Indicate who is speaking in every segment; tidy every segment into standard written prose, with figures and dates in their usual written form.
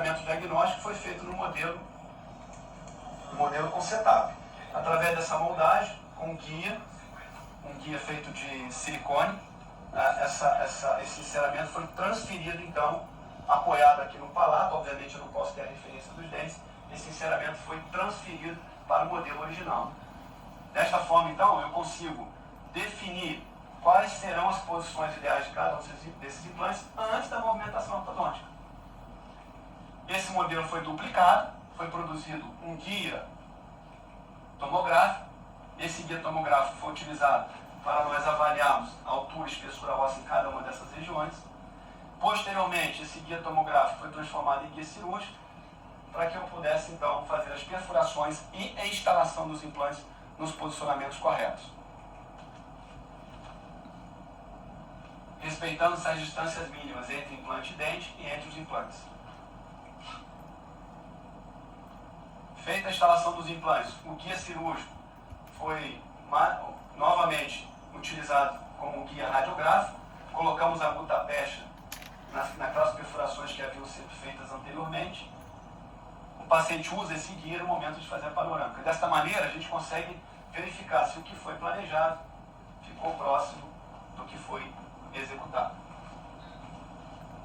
Speaker 1: sinceramento diagnóstico foi feito no modelo com setup. Através dessa moldagem, com um guia feito de silicone, esse sinceramento foi transferido, então, apoiado aqui no palato. Obviamente eu não posso ter a referência dos dentes. Esse sinceramento foi transferido para o modelo original. Desta forma, então, eu consigo definir quais serão as posições ideais de cada um desses implantes antes da movimentação ortodôntica. Esse modelo foi duplicado, foi produzido um guia tomográfico. Esse guia tomográfico foi utilizado para nós avaliarmos a altura e espessura óssea em cada uma dessas regiões. Posteriormente, esse guia tomográfico foi transformado em guia cirúrgico para que eu pudesse, então, fazer as perfurações e a instalação dos implantes nos posicionamentos corretos, respeitando essas distâncias mínimas entre implante e dente e entre os implantes. Feita a instalação dos implantes, o guia cirúrgico foi novamente utilizado como guia radiográfico. Colocamos a gutapecha naquelas perfurações que haviam sido feitas anteriormente. O paciente usa esse guia no momento de fazer a panorâmica. Desta maneira, a gente consegue verificar se o que foi planejado ficou próximo do que foi executado.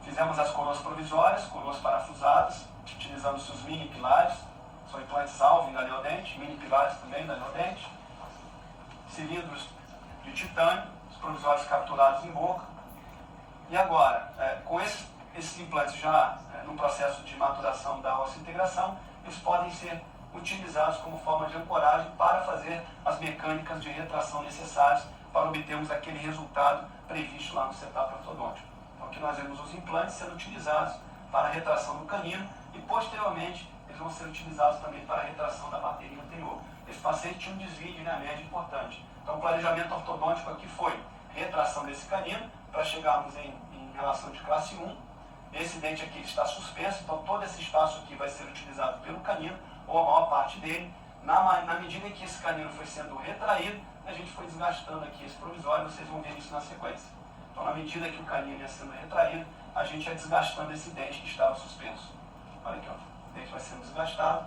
Speaker 1: Fizemos as coroas provisórias, coroas parafusadas, utilizando seus mini pilares. São implantes alvo em galeodente, mini pilares também em galeodente. Cilindros de titânio, os provisórios capturados em boca. E agora, com esses implantes já no processo de maturação da osseointegração, eles podem ser utilizados como forma de ancoragem para fazer as mecânicas de retração necessárias para obtermos aquele resultado previsto lá no setup ortodôntico. Então, aqui nós vemos os implantes sendo utilizados para a retração do canino e, posteriormente, eles vão ser utilizados também para a retração da bateria anterior. Esse paciente tinha um desvio de linha média importante. Então, o planejamento ortodôntico aqui foi retração desse canino para chegarmos em relação de classe 1. Esse dente aqui está suspenso, então todo esse espaço aqui vai ser utilizado pelo canino, ou a maior parte dele. Na medida em que esse canino foi sendo retraído, a gente foi desgastando aqui esse provisório, vocês vão ver isso na sequência. Então, na medida que o canino ia sendo retraído, a gente ia desgastando esse dente que estava suspenso. Olha aqui, ó. O dente vai sendo desgastado,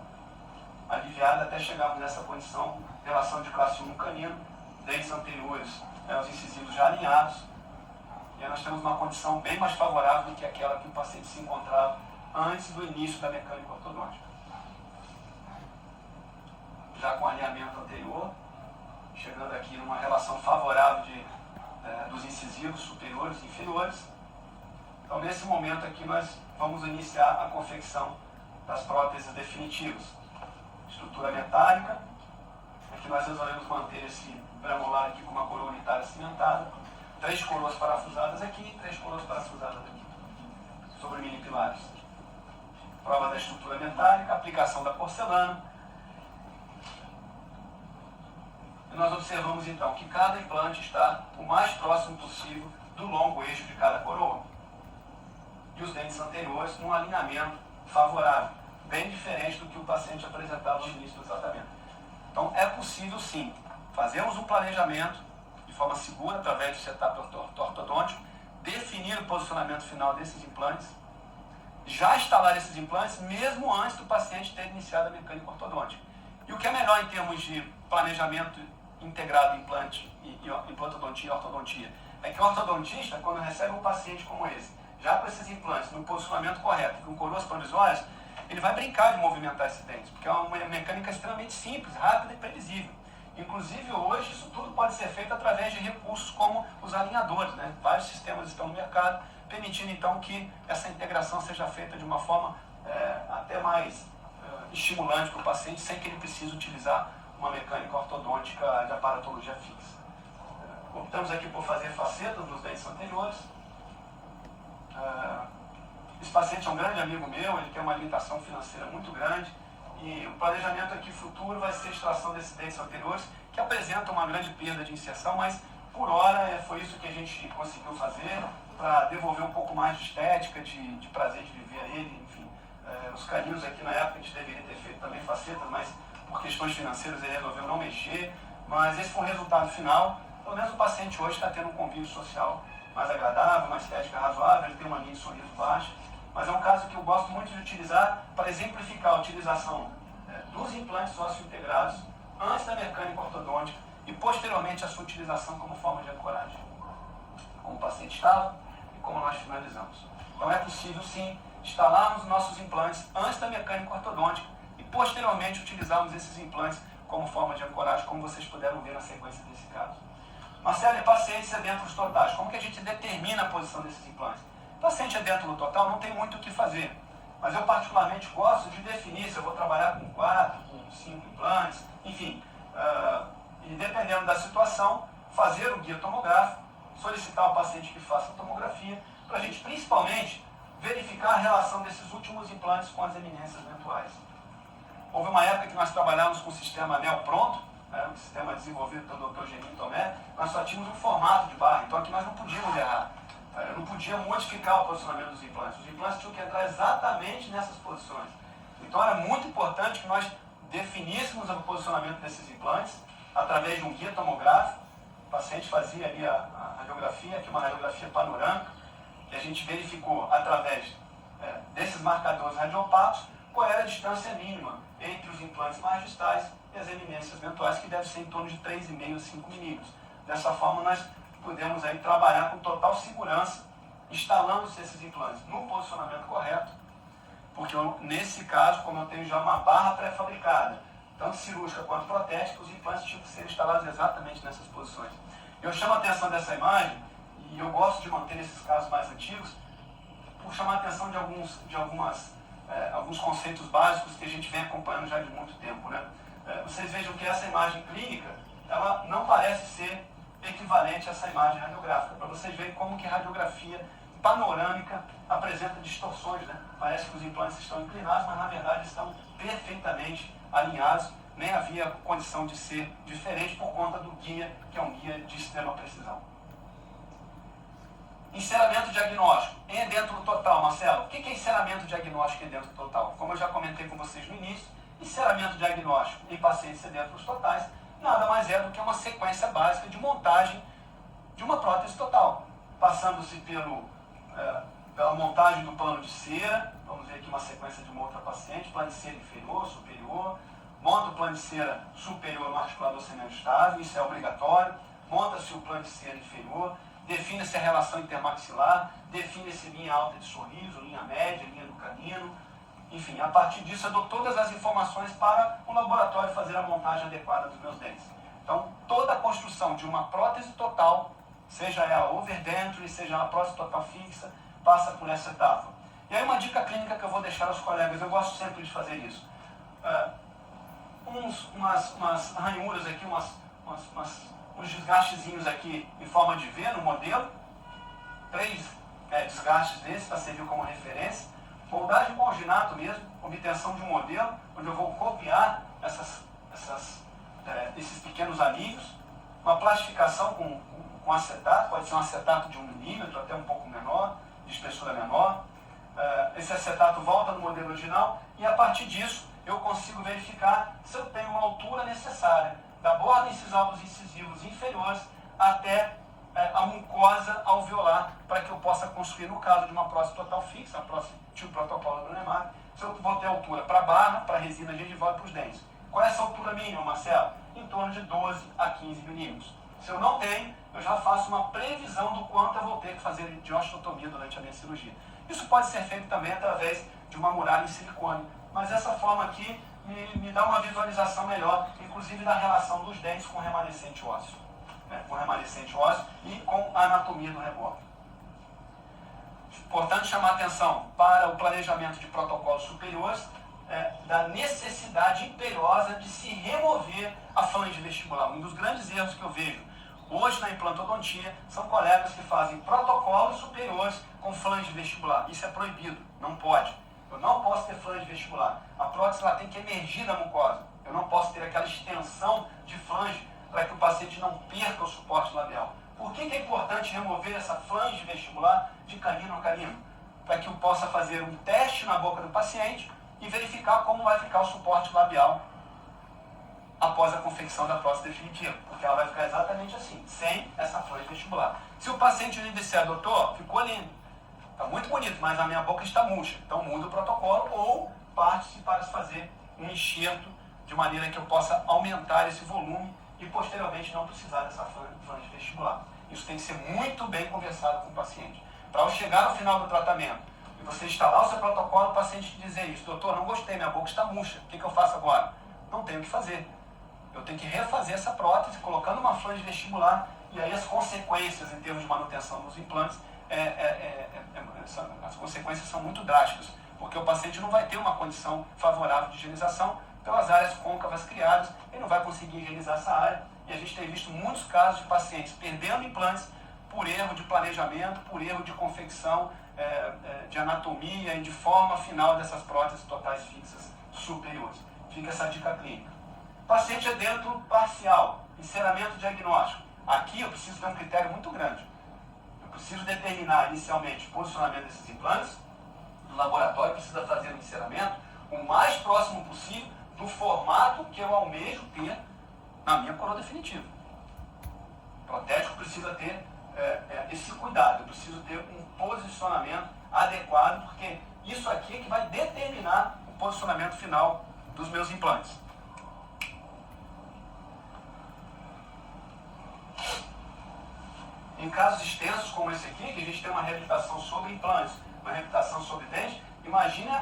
Speaker 1: aliviado, até chegarmos nessa condição, relação de classe 1 canino, dentes anteriores, os incisivos já alinhados, e aí nós temos uma condição bem mais favorável do que aquela que o paciente se encontrava antes do início da mecânica ortodôntica. Já com alinhamento anterior, chegando aqui numa relação favorável dos incisivos superiores e inferiores. Então, nesse momento aqui, nós vamos iniciar a confecção das próteses definitivas. Estrutura metálica. Aqui nós resolvemos manter esse premolar aqui com uma coroa unitária cimentada. 3 coroas parafusadas aqui e 3 coroas parafusadas aqui, sobre mini pilares. Prova da estrutura metálica, aplicação da porcelana. E nós observamos então que cada implante está o mais próximo possível do longo eixo de cada coroa. E os dentes anteriores num alinhamento favorável, bem diferente do que o paciente apresentava no início do tratamento. Então é possível sim fazermos um planejamento de forma segura, através do setup ortodôntico, definir o posicionamento final desses implantes, já instalar esses implantes mesmo antes do paciente ter iniciado a mecânica ortodôntica. E o que é melhor em termos de planejamento integrado implantodontia e ortodontia, é que o ortodontista, quando recebe um paciente como esse, já com esses implantes no posicionamento correto, com coroas provisórias, ele vai brincar de movimentar esses dentes, porque é uma mecânica extremamente simples, rápida e previsível. Inclusive, hoje, isso tudo pode ser feito através de recursos como os alinhadores, né? Vários sistemas estão no mercado, permitindo, então, que essa integração seja feita de uma forma até mais estimulante para o paciente, sem que ele precise utilizar uma mecânica ortodôntica de aparatologia fixa. Optamos aqui por fazer facetas nos dentes anteriores. Esse paciente é um grande amigo meu, ele tem uma limitação financeira muito grande, e o planejamento aqui futuro vai ser a extração desses dentes anteriores, que apresentam uma grande perda de inserção, mas por hora foi isso que a gente conseguiu fazer para devolver um pouco mais de estética, de prazer de viver a ele, enfim. Os caninos aqui na época a gente deveria ter feito também facetas, mas por questões financeiras ele resolveu não mexer, mas esse foi o resultado final. Pelo menos o paciente hoje está tendo um convívio social mais agradável, uma estética razoável, ele tem uma linha de sorriso baixa, mas é um caso que eu gosto muito de utilizar para exemplificar a utilização dos implantes ósseo-integrados antes da mecânica ortodôntica e posteriormente a sua utilização como forma de ancoragem. Como o paciente estava e como nós finalizamos. Então é possível sim instalarmos nossos implantes antes da mecânica ortodôntica e posteriormente utilizarmos esses implantes como forma de ancoragem, como vocês puderam ver na sequência desse caso. Marcelo, e pacientes edêntulos totais, como que a gente determina a posição desses implantes? Paciente edêntulo total não tem muito o que fazer, mas eu particularmente gosto de definir se eu vou trabalhar com 4, com 5 implantes, enfim, e dependendo da situação, fazer o guia tomográfico, solicitar ao paciente que faça a tomografia, para a gente principalmente verificar a relação desses últimos implantes com as eminências dentuais. Houve uma época que nós trabalhávamos com o sistema anel pronto, um sistema desenvolvido pelo Dr. Geninho Tomé, nós só tínhamos um formato de barra, então aqui nós não podíamos errar. Eu não podia modificar o posicionamento dos implantes. Os implantes tinham que entrar exatamente nessas posições. Então era muito importante que nós definíssemos o posicionamento desses implantes através de um guia tomográfico. O paciente fazia ali a radiografia, aqui uma radiografia panorâmica, e a gente verificou através desses marcadores radiopatos qual era a distância mínima entre os implantes margistais e as eminências dentuais, que deve ser em torno de 3,5 a 5 milímetros. Dessa forma nós podemos aí trabalhar com total segurança, instalando esses implantes no posicionamento correto, porque nesse caso, como eu tenho já uma barra pré-fabricada, tanto cirúrgica quanto protética, os implantes tinham que ser instalados exatamente nessas posições. Eu chamo a atenção dessa imagem, e eu gosto de manter esses casos mais antigos, por chamar a atenção de alguns conceitos básicos que a gente vem acompanhando já de muito tempo, né? Vocês vejam que essa imagem clínica, ela não parece ser equivalente a essa imagem radiográfica, para vocês verem como que a radiografia panorâmica apresenta distorções, né? Parece que os implantes estão inclinados, mas na verdade estão perfeitamente alinhados, nem havia condição de ser diferente por conta do guia, que é um guia de extrema precisão. Enceramento diagnóstico em edêntulo total, Marcelo. O que é enceramento diagnóstico em edêntulo total? Como eu já comentei com vocês no início, enceramento diagnóstico em pacientes edêntulos totais nada mais é do que uma sequência básica de montagem de uma prótese total, passando-se pela montagem do plano de cera. Vamos ver aqui uma sequência de uma outra paciente, plano de cera inferior, superior, monta o plano de cera superior no articulador semiajustável, isso é obrigatório, monta-se o plano de cera inferior, define-se a relação intermaxilar, define-se linha alta de sorriso, linha média, linha do canino. Enfim, a partir disso eu dou todas as informações para o laboratório fazer a montagem adequada dos meus dentes. Então, toda a construção de uma prótese total, seja ela overdentro, seja ela prótese total fixa, passa por essa etapa. E aí uma dica clínica que eu vou deixar aos colegas, eu gosto sempre de fazer isso. Umas ranhuras aqui, uns desgastezinhos aqui em forma de V no modelo, 3 desgastes desses para servir como referência. Moldagem com alginato mesmo, obtenção de um modelo, onde eu vou copiar esses pequenos anilhos, uma plastificação com acetato, pode ser um acetato de 1 milímetro, até um pouco menor, de espessura menor. Esse acetato volta no modelo original e a partir disso eu consigo verificar se eu tenho uma altura necessária da borda incisal dos incisivos inferiores até a mucosa alveolar, para que eu possa construir, no caso de uma prótese total fixa, a prótese tipo protocolo do Neymar, se eu vou ter altura para barra, para resina gengival e para os dentes. Qual é essa altura mínima, Marcelo? Em torno de 12 a 15 milímetros. Se eu não tenho, eu já faço uma previsão do quanto eu vou ter que fazer de osteotomia durante a minha cirurgia. Isso pode ser feito também através de uma muralha em silicone, mas essa forma aqui me dá uma visualização melhor, inclusive da relação dos dentes com o remanescente ósseo. Com o remanescente ósseo e com a anatomia do reboque. Importante chamar a atenção para o planejamento de protocolos superiores da necessidade imperiosa de se remover a flange vestibular. Um dos grandes erros que eu vejo hoje na implantodontia são colegas que fazem protocolos superiores com flange vestibular. Isso é proibido, não pode. Eu não posso ter flange vestibular. A prótese ela tem que emergir da mucosa. Eu não posso ter aquela extensão de flange para que o paciente não perca o suporte labial. Por que é importante remover essa flange vestibular de canino a canino? Para que eu possa fazer um teste na boca do paciente e verificar como vai ficar o suporte labial após a confecção da prótese definitiva, porque ela vai ficar exatamente assim, sem essa flange vestibular. Se o paciente lhe disser, doutor, ficou lindo, está muito bonito, mas a minha boca está murcha. Então muda o protocolo ou parte-se para se fazer um enxerto de maneira que eu possa aumentar esse volume e posteriormente não precisar dessa flange vestibular. Isso tem que ser muito bem conversado com o paciente. Para ao chegar ao final do tratamento e você instalar o seu protocolo, o paciente te dizer isso: doutor, não gostei, minha boca está murcha, o que eu faço agora? Não tenho o que fazer. Eu tenho que refazer essa prótese, colocando uma flange vestibular, e aí as consequências em termos de manutenção dos implantes, as consequências são muito drásticas, porque o paciente não vai ter uma condição favorável de higienização pelas áreas côncavas criadas, ele não vai conseguir higienizar essa área, e a gente tem visto muitos casos de pacientes perdendo implantes por erro de planejamento, por erro de confecção, de anatomia e de forma final dessas próteses totais fixas superiores. Fica essa dica clínica. Paciente edêntulo parcial, enceramento diagnóstico. Aqui eu preciso ter um critério muito grande. Eu preciso determinar inicialmente o posicionamento desses implantes. No laboratório precisa fazer o enceramento o mais próximo possível do formato que eu almejo ter na minha coroa definitiva. O protético precisa ter esse cuidado. Eu preciso ter um posicionamento adequado, porque isso aqui é que vai determinar o posicionamento final dos meus implantes. Em casos extensos como esse aqui, que a gente tem uma reabilitação sobre implantes, uma reabilitação sobre dentes, imagina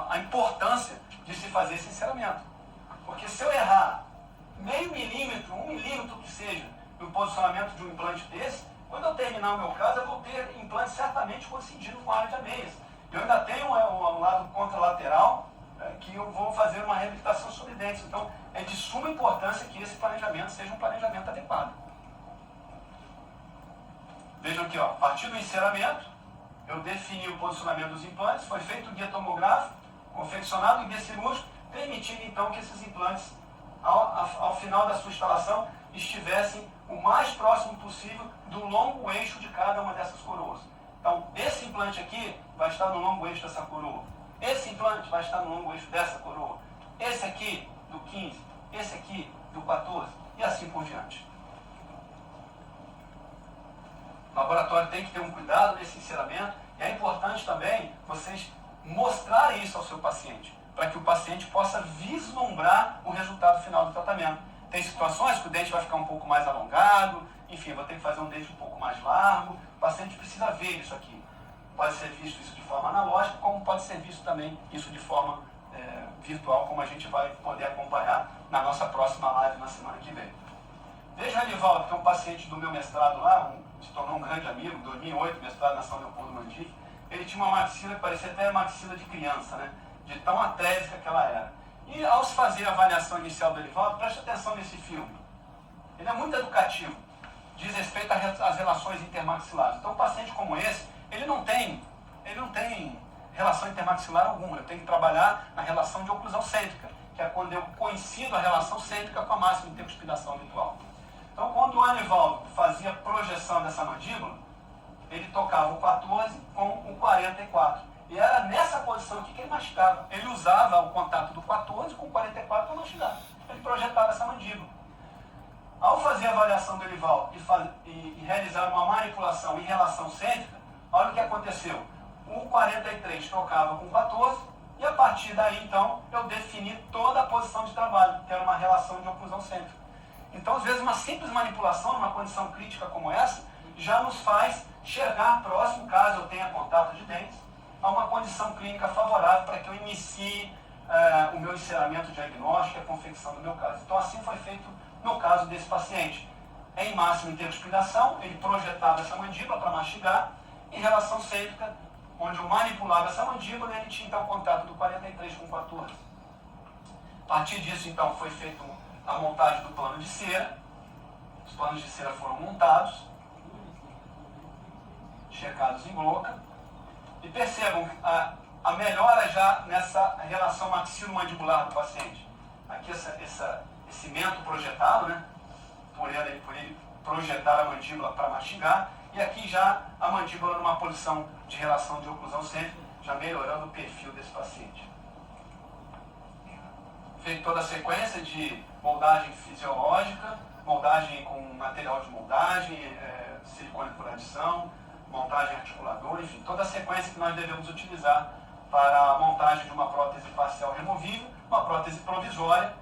Speaker 1: a importância de se fazer esse enceramento. Porque se eu errar meio milímetro, 1 milímetro que seja, no posicionamento de um implante desse, quando eu terminar o meu caso, eu vou ter implante certamente coincidindo com a área de ameias. Eu ainda tenho um lado contralateral que eu vou fazer uma reabilitação sobre dentes. Então, é de suma importância que esse planejamento seja um planejamento adequado. Vejam aqui, ó, a partir do enceramento, eu defini o posicionamento dos implantes, foi feito o guia tomográfico, confeccionado o guia cirúrgico, permitindo então que esses implantes, ao final da sua instalação, estivessem o mais próximo possível do longo eixo de cada uma dessas coroas. Então, esse implante aqui vai estar no longo eixo dessa coroa. Esse implante vai estar no longo eixo dessa coroa. Esse aqui do 15, esse aqui do 14 e assim por diante. O laboratório tem que ter um cuidado nesse enceramento, e é importante também vocês mostrarem isso ao seu paciente, para que o paciente possa vislumbrar o resultado final do tratamento. Tem situações que o dente vai ficar um pouco mais alongado, enfim, vou ter que fazer um dente um pouco mais largo, o paciente precisa ver isso aqui. Pode ser visto isso de forma analógica, como pode ser visto também isso de forma virtual, como a gente vai poder acompanhar na nossa próxima live na semana que vem. Veja o Anivaldo, que é um paciente do meu mestrado lá, se tornou um grande amigo, em 2008, mestrado na São Leopoldo Mandique. Ele tinha uma maxila que parecia até maxila de criança, né? De tão atrésica que ela era. E ao se fazer a avaliação inicial do Anivaldo, preste atenção nesse filme. Ele é muito educativo, diz respeito às relações intermaxilares. Então, um paciente como esse, ele não tem relação intermaxilar alguma. Eu tenho que trabalhar na relação de oclusão cêntrica, que é quando eu coincido a relação cêntrica com a máxima intercuspidação habitual. Então, quando o Anivaldo fazia projeção dessa mandíbula, ele tocava o 14 com o 44. E era nessa posição aqui que ele mastigava. Ele usava o contato do 14 com o 44 para mastigar. Ele projetava essa mandíbula. Ao fazer a avaliação do Anivaldo e realizar uma manipulação em relação cêntrica, olha o que aconteceu. O 43 tocava com o 14 e a partir daí, então, eu defini toda a posição de trabalho, que era uma relação de oclusão cêntrica. Então, às vezes, uma simples manipulação numa condição crítica como essa já nos faz chegar próximo, caso eu tenha contato de dentes, a uma condição clínica favorável para que eu inicie o meu enceramento diagnóstico e a confecção do meu caso. Então, assim foi feito no caso desse paciente. Em máxima intercuspidação, ele projetava essa mandíbula para mastigar, em relação cêntrica, onde eu manipulava essa mandíbula, ele tinha então contato do 43 com 14. A partir disso, então, foi feito a montagem do plano de cera. Os planos de cera foram montados, checados em gloca. E percebam a melhora já nessa relação maxilo-mandibular do paciente. Aqui esse mento projetado, né? Por ele projetar a mandíbula para mastigar. E aqui já a mandíbula numa posição de relação de oclusão cêntrica, já melhorando o perfil desse paciente. Feito toda a sequência de moldagem fisiológica, moldagem com material de moldagem, silicone por adição, montagem articuladora, enfim, toda a sequência que nós devemos utilizar para a montagem de uma prótese parcial removível, uma prótese provisória,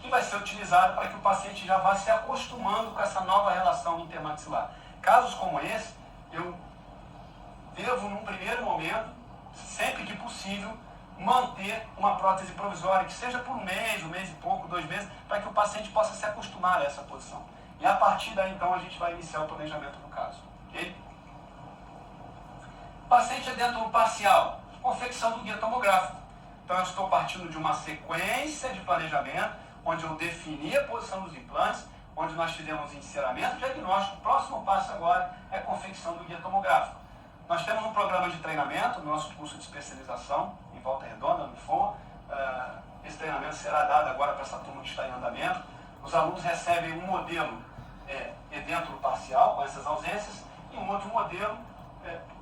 Speaker 1: que vai ser utilizada para que o paciente já vá se acostumando com essa nova relação intermaxilar. Casos como esse, eu devo, num primeiro momento, sempre que possível, manter uma prótese provisória, que seja por um mês e pouco, 2 meses, para que o paciente possa se acostumar a essa posição. E a partir daí, então, a gente vai iniciar o planejamento do caso. Okay? Paciente edêntulo parcial, confecção do guia tomográfico. Então, eu estou partindo de uma sequência de planejamento, onde eu defini a posição dos implantes, onde nós fizemos enceramento diagnóstico. O próximo passo agora é a confecção do guia tomográfico. Nós temos um programa de treinamento no nosso curso de especialização, em Volta Redonda, no IFOA. Esse treinamento será dado agora para essa turma que está em andamento. Os alunos recebem um modelo edêntulo parcial, com essas ausências, e um outro modelo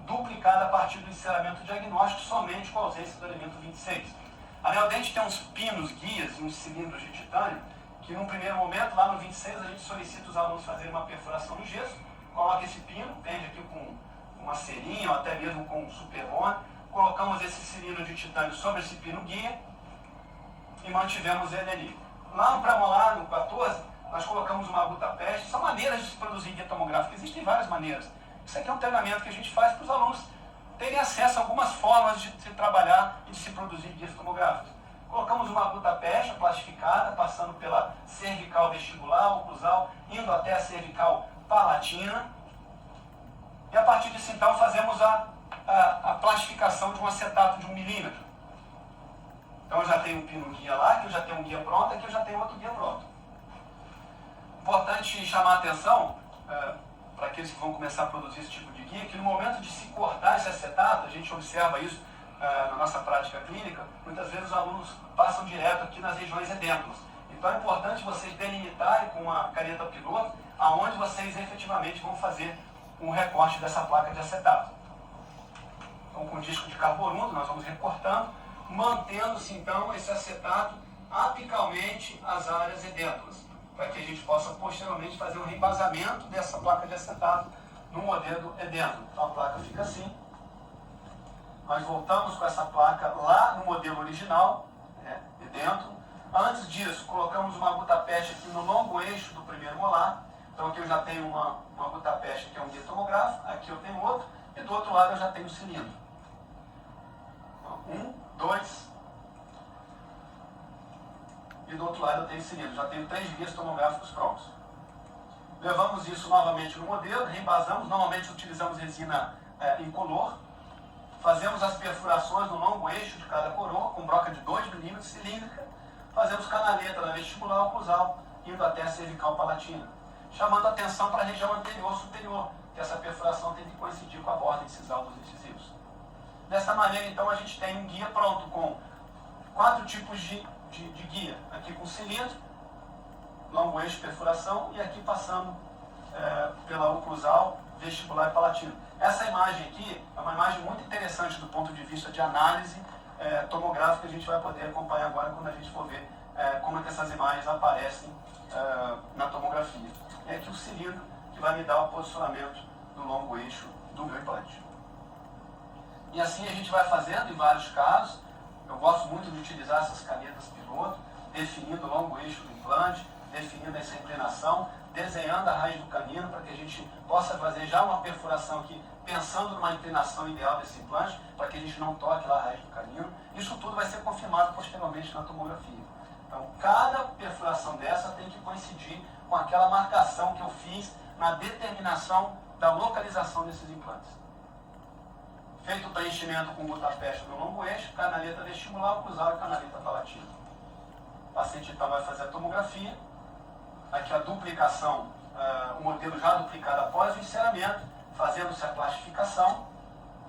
Speaker 1: duplicado a partir do enceramento diagnóstico, somente com a ausência do elemento 26. A Neodente tem uns pinos guias e uns cilindros de titânio, que num primeiro momento, lá no 26, a gente solicita os alunos fazerem uma perfuração no gesso, coloca esse pino, prende aqui com uma serinha ou até mesmo com um super-bond, colocamos esse cilindro de titânio sobre esse pino guia e mantivemos ele ali. Lá no pré-molar, no 14, nós colocamos uma butapeste. São maneiras de se produzir guia tomográfico, existem várias maneiras. Isso aqui é um treinamento que a gente faz para os alunos terem acesso a algumas formas de se trabalhar e de se produzir guias tomográficos. Colocamos uma butapeste plastificada, passando pela cervical vestibular, oclusal, indo até a cervical palatina. E a partir disso, então, fazemos a plastificação de um acetato de 1 milímetro. Então, eu já tenho um pino guia lá, que eu já tenho um guia pronto, aqui eu já tenho outro guia pronto. Importante chamar a atenção, para aqueles que vão começar a produzir esse tipo de guia, que no momento de se cortar esse acetato, a gente observa isso na nossa prática clínica, muitas vezes os alunos passam direto aqui nas regiões edêntulas. Então é importante vocês delimitarem com uma caneta piloto aonde vocês efetivamente vão fazer um recorte dessa placa de acetato. Então, com disco de carborundo, nós vamos recortando, mantendo-se então esse acetato apicalmente às áreas edêntulas, para que a gente possa posteriormente fazer um reembasamento dessa placa de acetato no modelo edêntulo. Então a placa fica assim. Nós voltamos com essa placa lá no modelo original, edêntulo. Antes disso, colocamos uma butapeste aqui no longo eixo do primeiro molar. Então aqui eu já tenho uma butapeste que é um guia tomográfico, aqui eu tenho outro, e do outro lado eu já tenho o cilindro. Então, 1, 2, e do outro lado eu tenho o cilindro. Já tenho 3 guias tomográficos prontos. Levamos isso novamente no modelo, reembasamos, normalmente utilizamos resina incolor. Fazemos as perfurações no longo eixo de cada coroa, com broca de 2 milímetros cilíndrica. Fazemos canaleta na vestibular oclusal, indo até a cervical palatina. Chamando a atenção para a região anterior superior, que essa perfuração tem que coincidir com a borda incisal dos incisivos. Dessa maneira, então, a gente tem um guia pronto com 4 tipos de guia. Aqui com cilindro, longo eixo, perfuração, e aqui passando pela oclusal, vestibular e palatino. Essa imagem aqui é uma imagem muito interessante do ponto de vista de análise tomográfica, que a gente vai poder acompanhar agora quando a gente for ver como é que essas imagens aparecem na tomografia. É aqui o cilindro que vai me dar o posicionamento do longo eixo do meu implante. E assim a gente vai fazendo em vários casos. Eu gosto muito de utilizar essas canetas piloto, definindo o longo eixo do implante, definindo essa inclinação, desenhando a raiz do canino para que a gente possa fazer já uma perfuração aqui, pensando numa inclinação ideal desse implante, para que a gente não toque lá a raiz do canino. Isso tudo vai ser confirmado posteriormente na tomografia. Então, cada perfuração dessa tem que coincidir com aquela marcação que eu fiz na determinação da localização desses implantes. Feito o preenchimento com butapeste no longo eixo, canaleta vestibular, oclusal e canaleta palatina. O paciente então vai fazer a tomografia. Aqui a duplicação, o modelo já duplicado após o enceramento, fazendo-se a plastificação.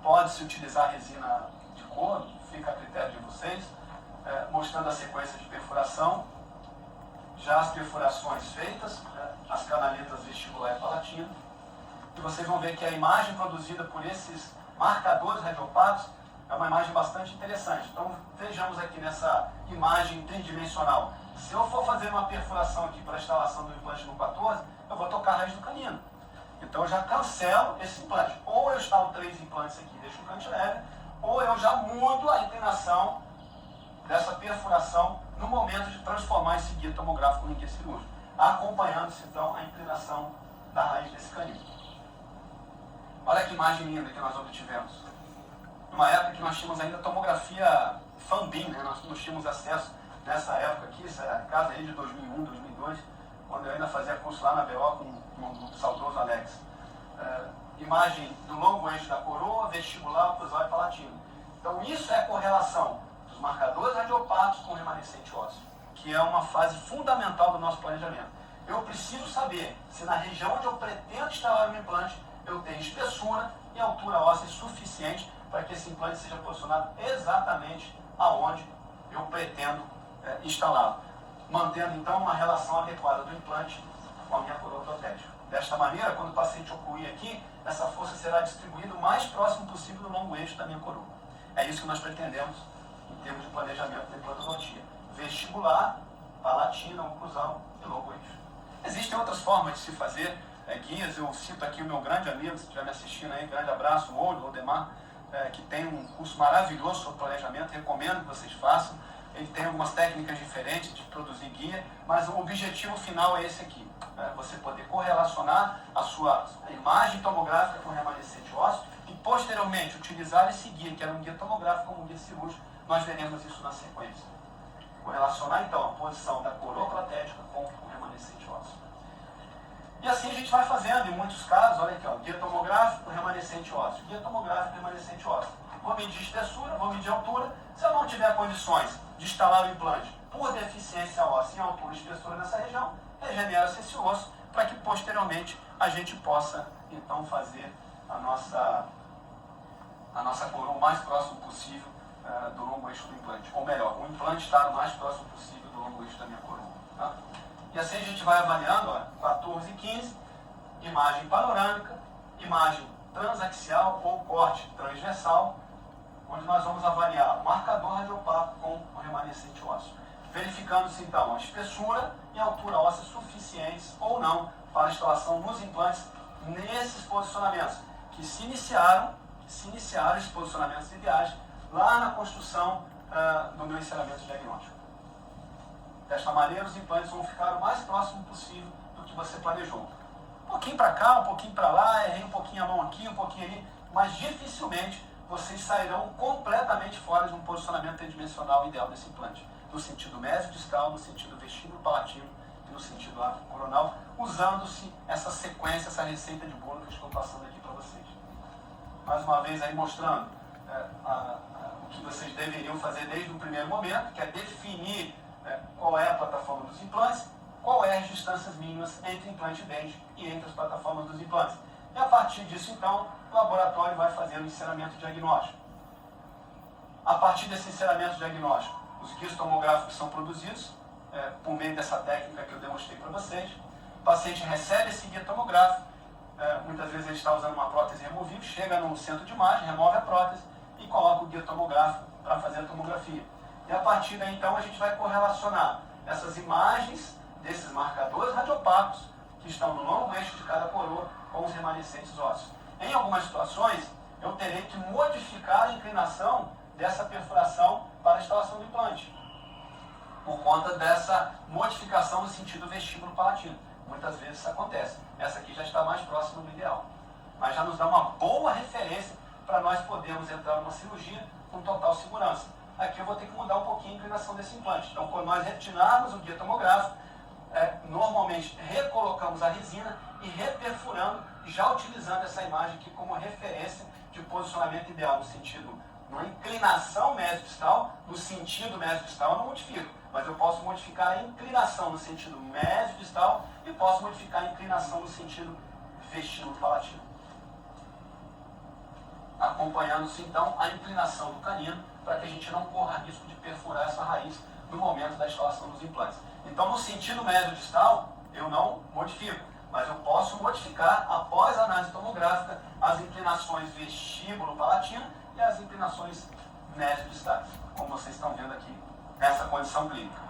Speaker 1: Pode-se utilizar resina de couro, fica a critério de vocês, mostrando a sequência de perfuração. Já as perfurações feitas, as canaletas vestibular e palatina. E vocês vão ver que a imagem produzida por esses marcadores radiopatos é uma imagem bastante interessante. Então vejamos aqui nessa imagem tridimensional. Se eu for fazer uma perfuração aqui para a instalação do implante no 14, eu vou tocar a raiz do canino. Então eu já cancelo esse implante. Ou eu instalo 3 implantes aqui e deixo o implante leve, ou eu já mudo a inclinação dessa perfuração no momento de transformar esse guia tomográfico no guia cirúrgico, acompanhando-se então a inclinação da raiz desse canino. Olha que imagem linda que nós obtivemos. Numa época que nós tínhamos ainda tomografia Fanbin, né? Nós não tínhamos acesso nessa época aqui, essa casa aí de 2001, 2002, quando eu ainda fazia curso lá na BO com o saudoso Alex. Imagem do longo eixo da coroa, vestibular, oclusal e palatino. Então isso é a correlação dos marcadores radiopatos com o remanescente ósseo, que é uma fase fundamental do nosso planejamento. Eu preciso saber se na região onde eu pretendo instalar o meu implante, eu tenho espessura e altura óssea suficiente para que esse implante seja posicionado exatamente aonde eu pretendo instalá-lo, mantendo então uma relação adequada do implante com a minha coroa protética. Desta maneira, quando o paciente ocluir aqui, essa força será distribuída o mais próximo possível do longo eixo da minha coroa. É isso que nós pretendemos em termos de planejamento da implantodontia: vestibular, palatina, oclusal e longo eixo. Existem outras formas de se fazer guias. Eu cito aqui o meu grande amigo, se estiver me assistindo aí, grande abraço, o Odemar, que tem um curso maravilhoso sobre planejamento, recomendo que vocês façam. Ele tem algumas técnicas diferentes de produzir guia, mas o objetivo final é esse aqui: você poder correlacionar a sua imagem tomográfica com o remanescente ósseo e posteriormente utilizar esse guia, que era um guia tomográfico como um guia cirúrgico. Nós veremos isso na sequência. Correlacionar então a posição da coroa protética com o remanescente ósseo. E assim a gente vai fazendo em muitos casos. Olha aqui, ó, guia tomográfico, remanescente ósseo, guia tomográfico, remanescente ósseo. Vou medir espessura, vou medir altura. Se eu não tiver condições de instalar o implante por deficiência óssea em altura e espessura nessa região, regenera-se esse osso para que posteriormente a gente possa então fazer a nossa coroa o mais próximo possível do longo eixo do implante. Ou melhor, o implante está o mais próximo possível do longo eixo da minha coroa. Tá? E assim a gente vai avaliando, ó, 14 e 15, imagem panorâmica, imagem transaxial ou corte transversal, onde nós vamos avaliar o marcador radiopato com o remanescente ósseo, verificando-se então a espessura e a altura óssea suficientes ou não para a instalação dos implantes nesses posicionamentos que se iniciaram esses posicionamentos ideais lá na construção do meu encerramento diagnóstico. Desta maneira, os implantes vão ficar o mais próximo possível do que você planejou. Um pouquinho para cá, um pouquinho para lá, errei um pouquinho a mão aqui, um pouquinho ali, mas dificilmente vocês sairão completamente fora de um posicionamento tridimensional ideal desse implante, no sentido mesodistal, no sentido vestíbulo palatino e no sentido ápice coronal, usando-se essa sequência, essa receita de bolo que eu estou passando aqui para vocês. Mais uma vez aí mostrando o que vocês deveriam fazer desde o primeiro momento, que é definir qual é a plataforma dos implantes, qual é as distâncias mínimas entre implante e dente e entre as plataformas dos implantes. E a partir disso, então, o laboratório vai fazer o encerramento diagnóstico. A partir desse encerramento diagnóstico, os guias tomográficos são produzidos por meio dessa técnica que eu demonstrei para vocês. O paciente recebe esse guia tomográfico, muitas vezes ele está usando uma prótese removível, chega no centro de imagem, remove a prótese e coloca o guia tomográfico para fazer a tomografia. E a partir daí, então, a gente vai correlacionar essas imagens desses marcadores radiopatos que estão no longo eixo de cada coroa com os remanescentes ósseos. Em algumas situações, eu terei que modificar a inclinação dessa perfuração para a instalação do implante, por conta dessa modificação no sentido vestíbulo palatino. Muitas vezes isso acontece. Essa aqui já está mais próxima do ideal, mas já nos dá uma boa referência para nós podermos entrar numa cirurgia com total segurança. Aqui eu vou ter que mudar um pouquinho a inclinação desse implante. Então, quando nós retirarmos o guia tomográfico, normalmente recolocamos a resina e reperfurando, já utilizando essa imagem aqui como referência de posicionamento ideal, no sentido, na inclinação mesodistal, no sentido mesodistal eu não modifico, mas eu posso modificar a inclinação no sentido mesodistal e posso modificar a inclinação no sentido vestíbulo palatino, acompanhando-se então a inclinação do canino para que a gente não corra risco de perfurar essa raiz no momento da instalação dos implantes. Então, no sentido mesodistal, eu não modifico, mas eu posso modificar, após a análise tomográfica, as inclinações vestíbulo-palatino e as inclinações mesodistais, como vocês estão vendo aqui nessa condição clínica.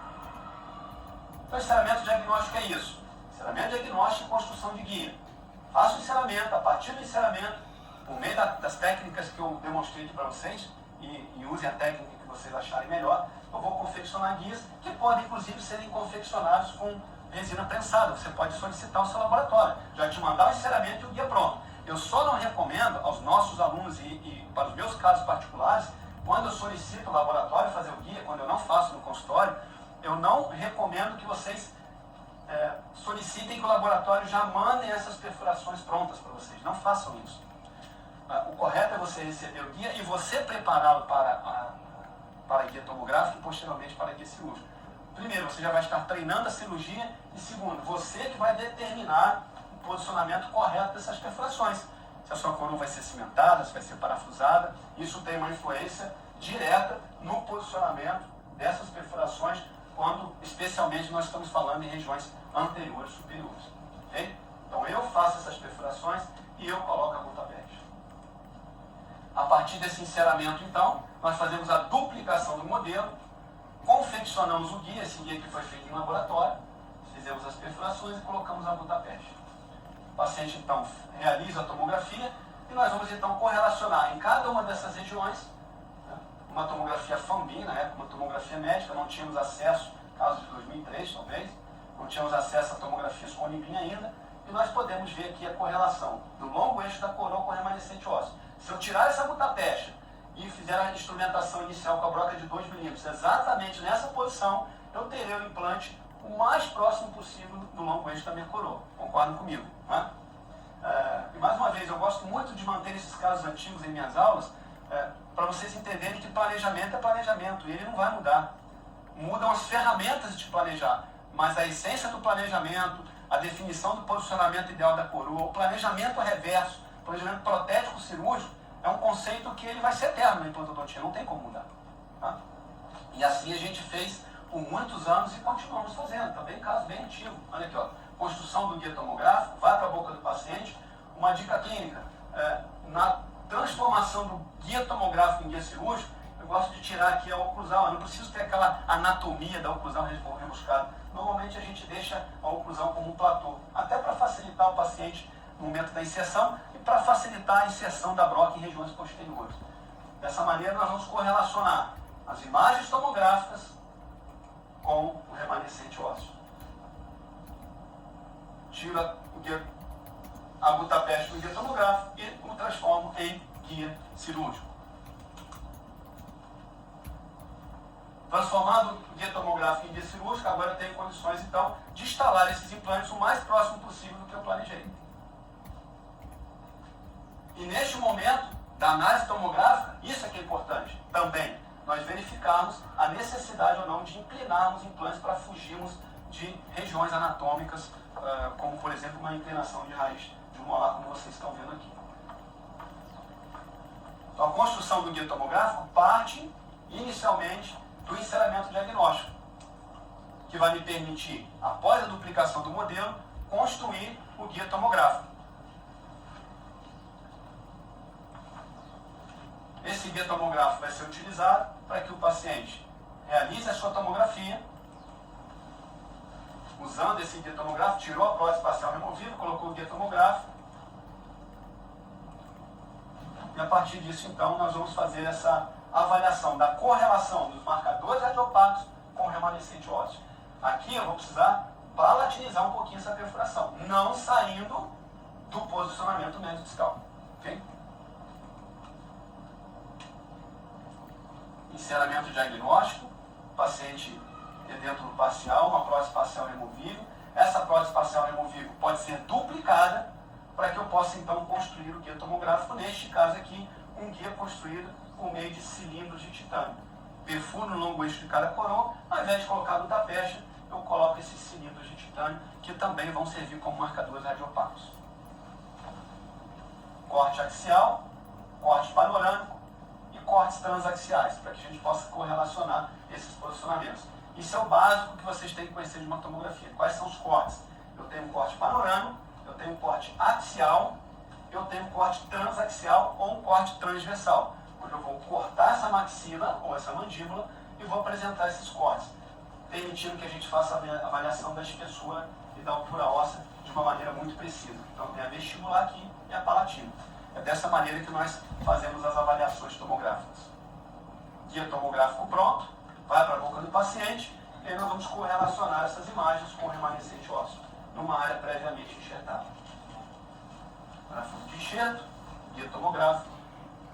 Speaker 1: Então, encerramento diagnóstico é isso. Encerramento diagnóstico e construção de guia. Faço o enceramento, a partir do enceramento, por meio das técnicas que eu demonstrei aqui para vocês, e usem a técnica que vocês acharem melhor, eu vou confeccionar guias que podem, inclusive, serem confeccionados com resina prensada. Você pode solicitar ao seu laboratório, já te mandar o enceramento e o guia pronto. Eu só não recomendo aos nossos alunos e para os meus casos particulares, quando eu solicito o laboratório fazer o guia, quando eu não faço no consultório, eu não recomendo que vocês solicitem que o laboratório já mande essas perfurações prontas para vocês. Não façam isso. O correto é você receber o guia e você prepará-lo para guia tomográfico e posteriormente para guia cirúrgico. Primeiro, você já vai estar treinando a cirurgia e segundo, você que vai determinar o posicionamento correto dessas perfurações. Se a sua coroa vai ser cimentada, se vai ser parafusada, isso tem uma influência direta no posicionamento dessas perfurações, quando especialmente nós estamos falando em regiões anteriores, superiores. Okay? Então eu faço essas perfurações e eu coloco a gutapete. A partir desse enceramento, então, nós fazemos a duplicação do modelo, confeccionamos o guia, esse guia que foi feito em laboratório, fizemos as perfurações e colocamos a gutapete. O paciente, então, realiza a tomografia e nós vamos, então, correlacionar em cada uma dessas regiões, né, uma tomografia FAMBIM, na época, uma tomografia médica, não tínhamos acesso, caso de 2003, talvez, não tínhamos acesso a tomografias com NIBIM ainda, e nós podemos ver aqui a correlação do longo eixo da coroa com o remanescente ósseo. Se eu tirar essa gutapecha e fizer a instrumentação inicial com a broca de 2 milímetros, exatamente nessa posição, eu terei o implante o mais próximo possível do longo eixo da minha coroa. Concordam comigo? Né? E mais uma vez, eu gosto muito de manter esses casos antigos em minhas aulas, para vocês entenderem que planejamento é planejamento, e ele não vai mudar. Mudam as ferramentas de planejar, mas a essência do planejamento, a definição do posicionamento ideal da coroa, o planejamento reverso, o planejamento protético cirúrgico, é um conceito que ele vai ser eterno na implantodontia, não tem como mudar. Tá? E assim a gente fez por muitos anos e continuamos fazendo, também caso bem antigo. Olha aqui, ó, construção do guia tomográfico, vai para a boca do paciente. Uma dica clínica, na transformação do guia tomográfico em guia cirúrgico, eu gosto de tirar aqui a oclusal, eu não preciso ter aquela anatomia da oclusal rebuscada. Normalmente a gente deixa a oclusão como um platô, até para facilitar o paciente no momento da inserção e para facilitar a inserção da broca em regiões posteriores. Dessa maneira nós vamos correlacionar as imagens tomográficas com o remanescente ósseo. Tiro a gutapeste do guia tomográfico e o transformo em guia cirúrgico. Transformado o guia tomográfico em guia cirúrgico, agora eu tenho condições então de instalar esses implantes o mais próximo possível do que eu planejei. E neste momento da análise tomográfica, isso é que é importante também, nós verificarmos a necessidade ou não de inclinarmos implantes para fugirmos de regiões anatômicas, como por exemplo uma inclinação de raiz de um molar, como vocês estão vendo aqui. Então a construção do guia tomográfico parte inicialmente do enceramento diagnóstico, que vai me permitir, após a duplicação do modelo, construir o guia tomográfico. Esse guia tomográfico vai ser utilizado para que o paciente realize a sua tomografia, usando esse guia tomográfico, tirou a prótese facial removível, colocou o guia tomográfico, e a partir disso, então, nós vamos fazer essa avaliação da correlação dos marcadores radiopacos com o remanescente ósseo. Aqui eu vou precisar palatinizar um pouquinho essa perfuração, não saindo do posicionamento mesodiscal. Ok? Enceramento diagnóstico, paciente edêntulo parcial, uma prótese facial removível. Essa prótese facial removível pode ser duplicada para que eu possa então construir o guia tomográfico, neste caso aqui, um guia construído por meio de cilindros de titânio. Perfuro no longo eixo de cada coroa, ao invés de colocar no tapete, eu coloco esses cilindros de titânio, que também vão servir como marcadores radiopacos. Corte axial, corte panorâmico e cortes transaxiais, para que a gente possa correlacionar esses posicionamentos. Isso é o básico que vocês têm que conhecer de uma tomografia. Quais são os cortes? Eu tenho um corte panorâmico, eu tenho um corte axial, eu tenho um corte transaxial ou um corte transversal, onde eu vou cortar essa maxila ou essa mandíbula e vou apresentar esses cortes, permitindo que a gente faça a avaliação da espessura e da altura óssea de uma maneira muito precisa. Então tem a vestibular aqui e a palatina. É dessa maneira que nós fazemos as avaliações tomográficas. Guia tomográfico pronto, vai para a boca do paciente, e aí nós vamos correlacionar essas imagens com o remanescente ósseo, numa área previamente enxertada. Parafuso de enxerto, guia tomográfico.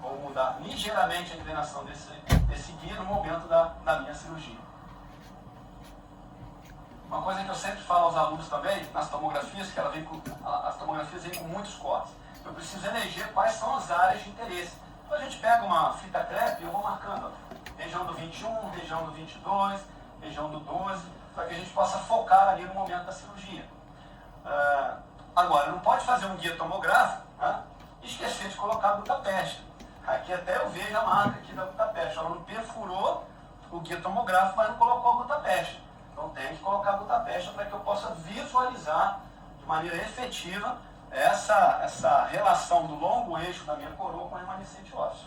Speaker 1: Vou mudar ligeiramente a inclinação desse guia no momento da minha cirurgia. Uma coisa que eu sempre falo aos alunos também, nas tomografias, que as tomografias vêm com muitos cortes. Eu preciso eleger quais são as áreas de interesse. Então a gente pega uma fita crepe e eu vou marcando, ó, região do 21, região do 22, região do 12, para que a gente possa focar ali no momento da cirurgia. Agora, não pode fazer um guia tomográfico, né, e esquecer de colocar a gutapeste. Aqui até eu vejo a marca aqui da gutapeste. Ela não perfurou o guia tomográfico, mas não colocou a gutapeste. Então tem que colocar a gutapeste para que eu possa visualizar de maneira efetiva essa relação do longo eixo da minha coroa com o remanescente ósseo.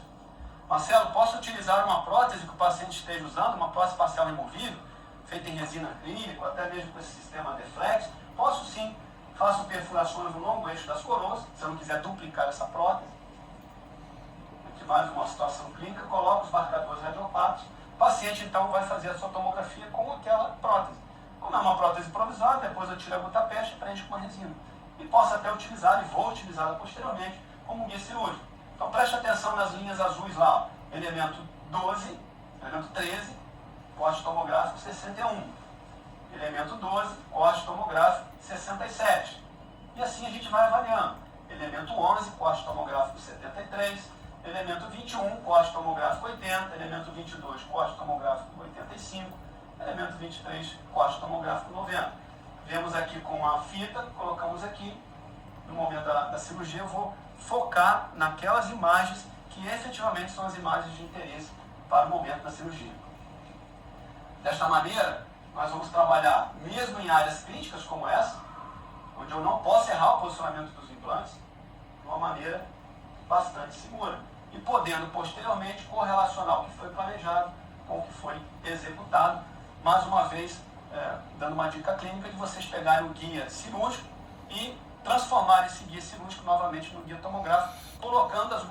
Speaker 1: Marcelo, posso utilizar uma prótese que o paciente esteja usando, uma prótese parcial removível, feita em resina acrílica, ou até mesmo com esse sistema Deflex? Posso sim. Faço perfurações no longo eixo das coroas, se eu não quiser duplicar essa prótese. Aqui mais uma situação clínica, coloco os marcadores radiopatos. O paciente então vai fazer a sua tomografia com aquela prótese. Como é uma prótese provisória, depois eu tiro a gutapeste e preencho com a resina. E posso até utilizar, e vou utilizá-la posteriormente, como guia cirúrgico. Então preste atenção nas linhas azuis lá, ó. Elemento 12, elemento 13, corte tomográfico 61. Elemento 12, corte tomográfico 67. E assim a gente vai avaliando. Elemento 11, corte tomográfico 73. Elemento 21, corte tomográfico 80. Elemento 22, corte tomográfico 85. Elemento 23, corte tomográfico 90. Vemos aqui com a fita, colocamos aqui. No momento da cirurgia eu vou focar naquelas imagens que efetivamente são as imagens de interesse para o momento da cirurgia. Desta maneira, nós vamos trabalhar mesmo em áreas críticas como essa, onde eu não posso errar o posicionamento dos implantes, de uma maneira bastante segura. E podendo posteriormente correlacionar o que foi planejado com o que foi executado. Mais uma vez, dando uma dica clínica de vocês pegarem o guia cirúrgico e transformar esse guia cirúrgico novamente no guia tomográfico, colocando as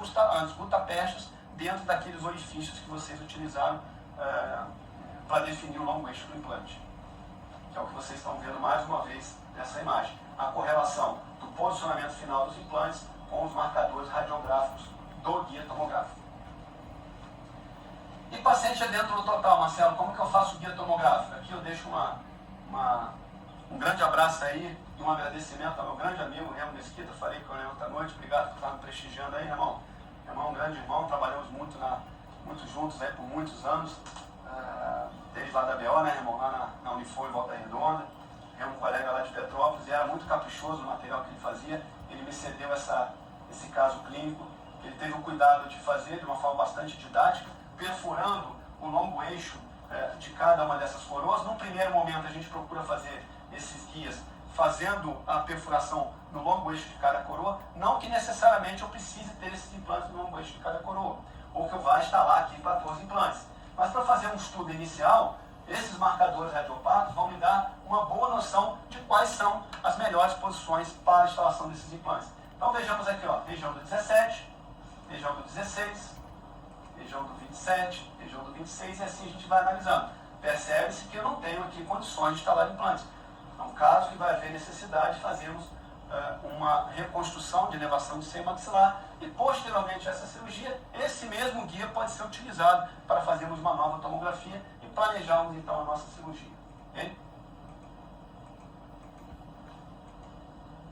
Speaker 1: gutapestes dentro daqueles orifícios que vocês utilizaram para definir o longo eixo do implante. Que é o que vocês estão vendo mais uma vez nessa imagem. A correlação do posicionamento final dos implantes com os marcadores radiográficos do guia tomográfico. E paciente é dentro do total, Marcelo, como que eu faço o guia tomográfico? Aqui eu deixo um grande abraço aí e um agradecimento ao meu grande amigo Remo Mesquita. Falei com ele ontem à noite, obrigado por estar me prestigiando aí, irmão. Irmão, um grande irmão, trabalhamos muito juntos aí por muitos anos, desde lá da BO, né, irmão, lá na Unifor em Volta Redonda. É um colega lá de Petrópolis e era muito caprichoso no material que ele fazia. Ele me cedeu esse caso clínico, que ele teve o cuidado de fazer de uma forma bastante didática, perfurando o longo eixo de cada uma dessas coroas. Num primeiro momento a gente procura fazer esses guias fazendo a perfuração no longo eixo de cada coroa, não que necessariamente eu precise ter esses implantes no longo eixo de cada coroa, ou que eu vá instalar aqui 14 implantes. Mas para fazer um estudo inicial, esses marcadores radiopatos vão me dar uma boa noção de quais são as melhores posições para a instalação desses implantes. Então vejamos aqui, ó, região do 17, região do 16, região do 27, região do 26, e assim a gente vai analisando. Percebe-se que eu não tenho aqui condições de instalar implantes. É um caso que vai haver necessidade de fazermos uma reconstrução de elevação de seio maxilar e posteriormente a essa cirurgia, esse mesmo guia pode ser utilizado para fazermos uma nova tomografia e planejarmos então a nossa cirurgia. Okay?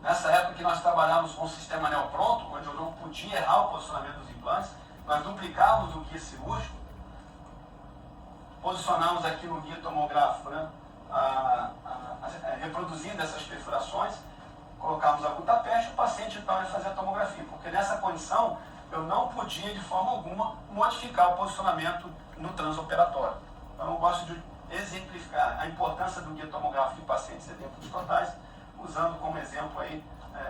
Speaker 1: Nessa época que nós trabalhamos com o sistema neopronto, onde eu não podia errar o posicionamento dos implantes, nós duplicávamos o guia cirúrgico, posicionamos aqui no guia tomográfico, né, reproduzindo essas perfurações, colocávamos a gutapeste e o paciente então ia fazer a tomografia, porque nessa condição eu não podia de forma alguma modificar o posicionamento no transoperatório. Então eu gosto de exemplificar a importância do guia tomográfico em pacientes edêmpicos totais, usando como exemplo aí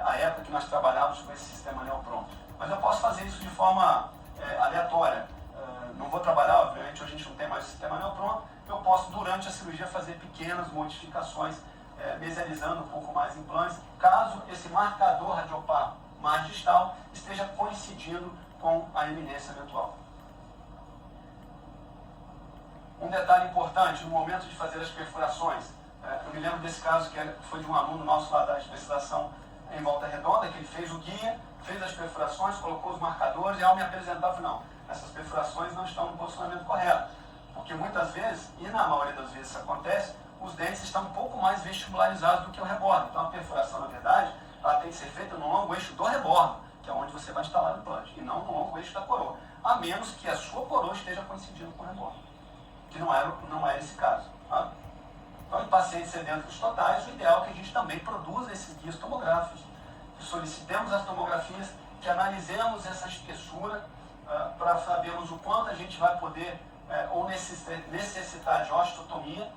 Speaker 1: a época que nós trabalhávamos com esse sistema neopronto. Mas eu posso fazer isso de forma aleatória. Não vou trabalhar, obviamente, hoje a gente não tem mais o sistema neopronto, eu posso durante a cirurgia fazer pequenas modificações mesializando um pouco mais implantes, caso esse marcador radiopar mais distal esteja coincidindo com a eminência eventual. Um detalhe importante, no momento de fazer as perfurações, eu me lembro desse caso que foi de um aluno nosso lá da especialização em Volta Redonda, que ele fez o guia, fez as perfurações, colocou os marcadores, e ao me apresentar, eu falei, não, essas perfurações não estão no posicionamento correto. Porque muitas vezes, e na maioria das vezes isso acontece, os dentes estão um pouco mais vestibularizados do que o rebordo. Então a perfuração, na verdade, ela tem que ser feita no longo eixo do rebordo, que é onde você vai instalar o implante, e não no longo eixo da coroa, a menos que a sua coroa esteja coincidindo com o rebordo, que não é esse caso. Tá? Então, em pacientes sedentos totais, o ideal é que a gente também produza esses guias tomográficos, que solicitemos as tomografias, que analisemos essa espessura para sabermos o quanto a gente vai poder ou necessitar de osteotomia,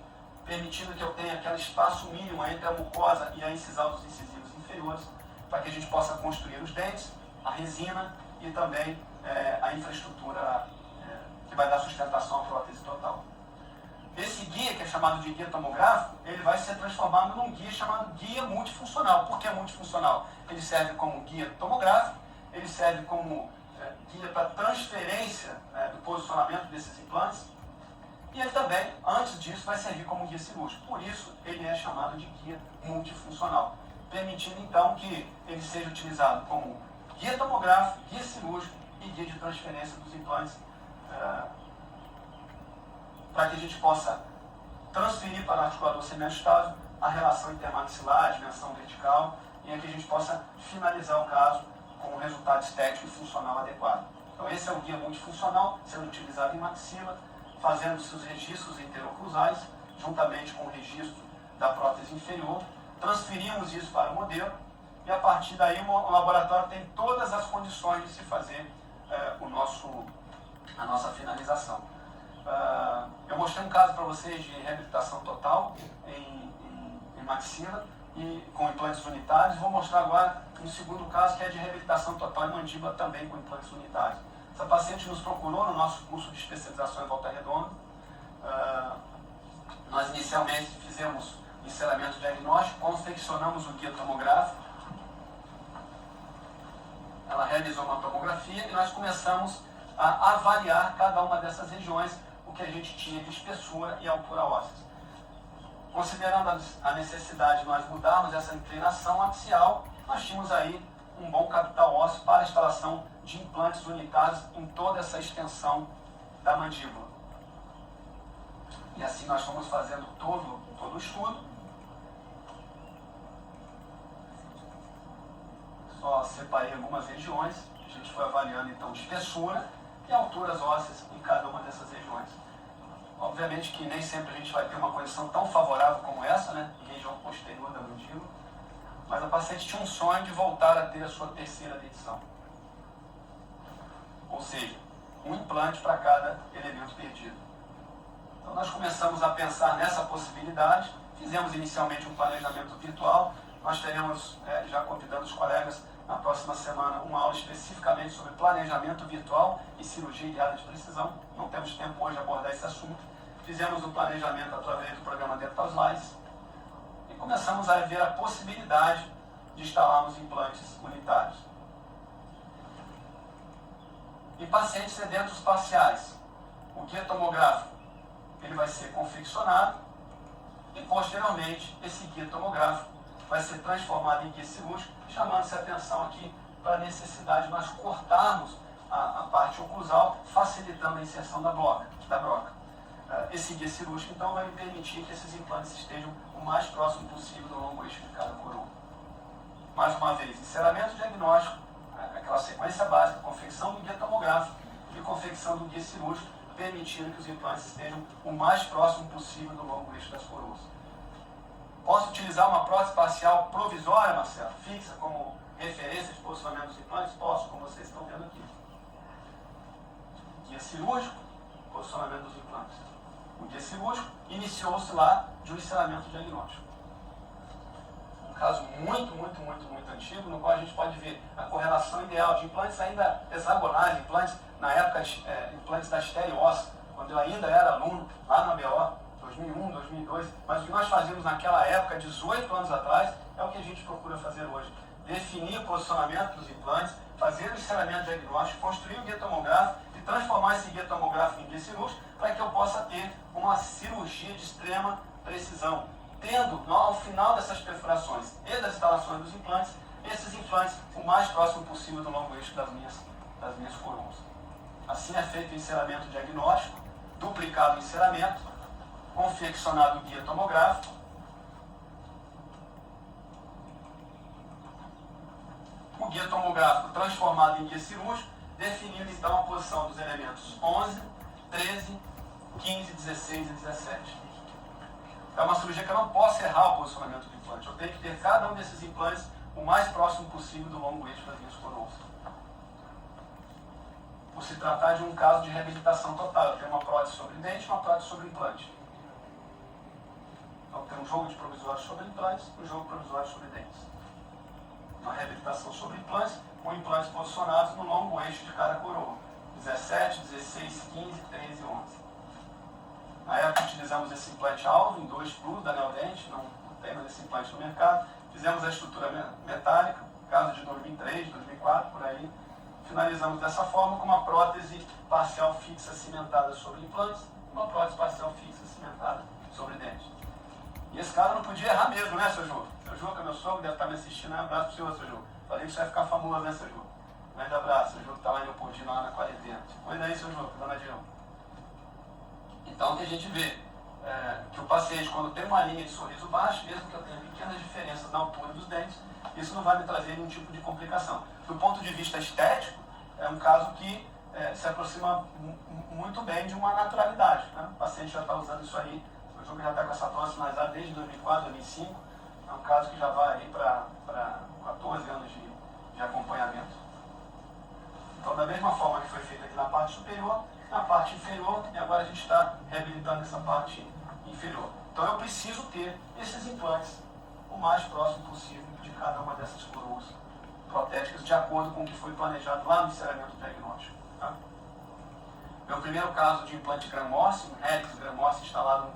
Speaker 1: permitindo que eu tenha aquele espaço mínimo entre a mucosa e a incisal dos incisivos inferiores, para que a gente possa construir os dentes, a resina e também a infraestrutura que vai dar sustentação à prótese total. Esse guia, que é chamado de guia tomográfico, ele vai ser transformado num guia chamado guia multifuncional. Por que multifuncional? Ele serve como guia tomográfico, ele serve como guia para transferência do posicionamento desses implantes, e ele também, antes disso, vai servir como guia cirúrgico. Por isso, ele é chamado de guia multifuncional, permitindo então que ele seja utilizado como guia tomográfico, guia cirúrgico e guia de transferência dos implantes, para que a gente possa transferir para o articulador semiastável a relação intermaxilar, a dimensão vertical, e que a gente possa finalizar o caso com um resultado estético e funcional adequado. Então esse é o guia multifuncional, sendo utilizado em maxila, fazendo seus registros interoclusais, juntamente com o registro da prótese inferior, transferimos isso para o modelo, e a partir daí o laboratório tem todas as condições de se fazer a nossa finalização. Eu mostrei um caso para vocês de reabilitação total em maxila e com implantes unitários. Vou mostrar agora um segundo caso que é de reabilitação total em mandíbula também com implantes unitários. Essa paciente nos procurou no nosso curso de especialização em Volta Redonda. Nós inicialmente fizemos o encerramento diagnóstico, confeccionamos o guia tomográfico. Ela realizou uma tomografia e nós começamos a avaliar cada uma dessas regiões, o que a gente tinha de espessura e altura óssea. Considerando a necessidade de nós mudarmos essa inclinação axial, nós tínhamos aí um bom capital ósseo para a instalação de implantes unitários em toda essa extensão da mandíbula. E assim nós fomos fazendo todo o estudo. Só separei algumas regiões, a gente foi avaliando então espessura e alturas ósseas em cada uma dessas regiões. Obviamente que nem sempre a gente vai ter uma condição tão favorável como essa, né, em região posterior da mandíbula, mas a paciente tinha um sonho de voltar a ter a sua terceira dentição. Ou seja, um implante para cada elemento perdido. Então nós começamos a pensar nessa possibilidade, fizemos inicialmente um planejamento virtual. Nós teremos, já convidando os colegas, na próxima semana, uma aula especificamente sobre planejamento virtual e cirurgia guiada de precisão. Não temos tempo hoje de abordar esse assunto. Fizemos o planejamento através do programa Dental Slice e começamos a ver a possibilidade de instalarmos implantes unitários. Em pacientes sedentos parciais, o guia tomográfico ele vai ser confeccionado e, posteriormente, esse guia tomográfico vai ser transformado em guia cirúrgico, chamando-se a atenção aqui para a necessidade de nós cortarmos a parte oclusal, facilitando a inserção da broca. Esse guia cirúrgico, então, vai permitir que esses implantes estejam o mais próximo possível do longo eixo de cada coroa. Mais uma vez, encerramento diagnóstico, aquela sequência básica, confecção do guia tomográfico e confecção do guia cirúrgico, permitindo que os implantes estejam o mais próximo possível do longo eixo das coroas. Posso utilizar uma prótese parcial provisória, Marcelo, fixa, como referência de posicionamento dos implantes? Posso, como vocês estão vendo aqui. Guia cirúrgico, posicionamento dos implantes. O guia cirúrgico iniciou-se lá de um encerramento diagnóstico. Um caso muito antigo, no qual a gente pode ver a correlação ideal de implantes ainda hexagonais, implantes, na época, implantes da estéreo óssea, quando eu ainda era aluno, lá na BO, 2001, 2002, mas o que nós fazíamos naquela época, 18 anos atrás, é o que a gente procura fazer hoje. Definir o posicionamento dos implantes, fazer o encerramento diagnóstico, construir o guia tomográfico e transformar esse guia tomográfico em guia cirúrgico para que eu possa ter uma cirurgia de extrema precisão, tendo ao final dessas perfurações e das instalações dos implantes, esses implantes o mais próximo possível do longo eixo das minhas coroas. Assim é feito o encerramento diagnóstico, duplicado o encerramento, confeccionado o guia tomográfico, o guia tomográfico transformado em guia cirúrgico, definindo então a posição dos elementos 11, 13, 15, 16 e 17. É uma cirurgia que eu não posso errar o posicionamento do implante. Eu tenho que ter cada um desses implantes o mais próximo possível do longo eixo das minhas coroas. Por se tratar de um caso de reabilitação total, eu tenho uma prótese sobre dente e uma prótese sobre implante. Então, tem um jogo de provisórios sobre implantes e um jogo de provisórios sobre dentes. Uma reabilitação sobre implantes, com implantes posicionados no longo eixo de cada coroa. 17, 16, 15, 13 e 11. Na época utilizamos esse implante alvo em 2 plus da Neodente, não tem mais esse implante no mercado. Fizemos a estrutura metálica, caso de 2003, 2004, por aí. Finalizamos dessa forma com uma prótese parcial fixa cimentada sobre implantes e uma prótese parcial fixa cimentada sobre dentes. E esse cara não podia errar mesmo, né, seu Ju? Seu Ju, que é meu sogro, deve estar me assistindo, né? Um abraço pro senhor, seu Ju. Falei que você vai ficar famoso, né, seu Ju? Um grande abraço, seu Ju, que está lá em Leopoldina, lá na quarentena. Cuida aí, seu Ju, que dona Dilma. Então, o que a gente vê que o paciente, quando tem uma linha de sorriso baixo, mesmo que eu tenha pequenas diferenças na altura dos dentes, isso não vai me trazer nenhum tipo de complicação. Do ponto de vista estético, é um caso que se aproxima muito bem de uma naturalidade, né? O paciente já está usando isso aí, o jogo já está com essa tosse nasal desde 2004, 2005, é um caso que já vai aí para 14 anos de acompanhamento. Então, da mesma forma que foi feito aqui na parte superior, na parte inferior, e agora a gente está reabilitando essa parte inferior. Então eu preciso ter esses implantes o mais próximo possível de cada uma dessas coroas protéticas, de acordo com o que foi planejado lá no encerramento diagnóstico. Tá? Meu primeiro caso de implante Grammorce, um Helix Grammorce instalado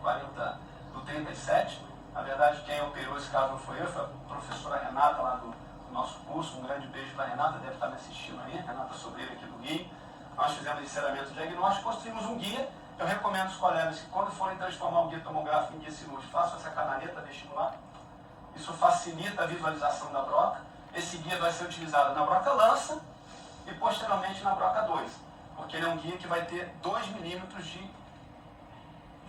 Speaker 1: no 37. Na verdade, quem operou esse caso não foi eu, foi a professora Renata lá do nosso curso. Um grande beijo para a Renata, deve estar me assistindo aí, Renata Sobreira aqui do Rio. Nós fizemos encerramento diagnóstico, construímos um guia. Eu recomendo aos colegas que, quando forem transformar o guia tomográfico em guia cirúrgico, façam essa canaleta vestibular. Isso facilita a visualização da broca. Esse guia vai ser utilizado na broca lança e, posteriormente, na broca 2. Porque ele é um guia que vai ter 2 milímetros de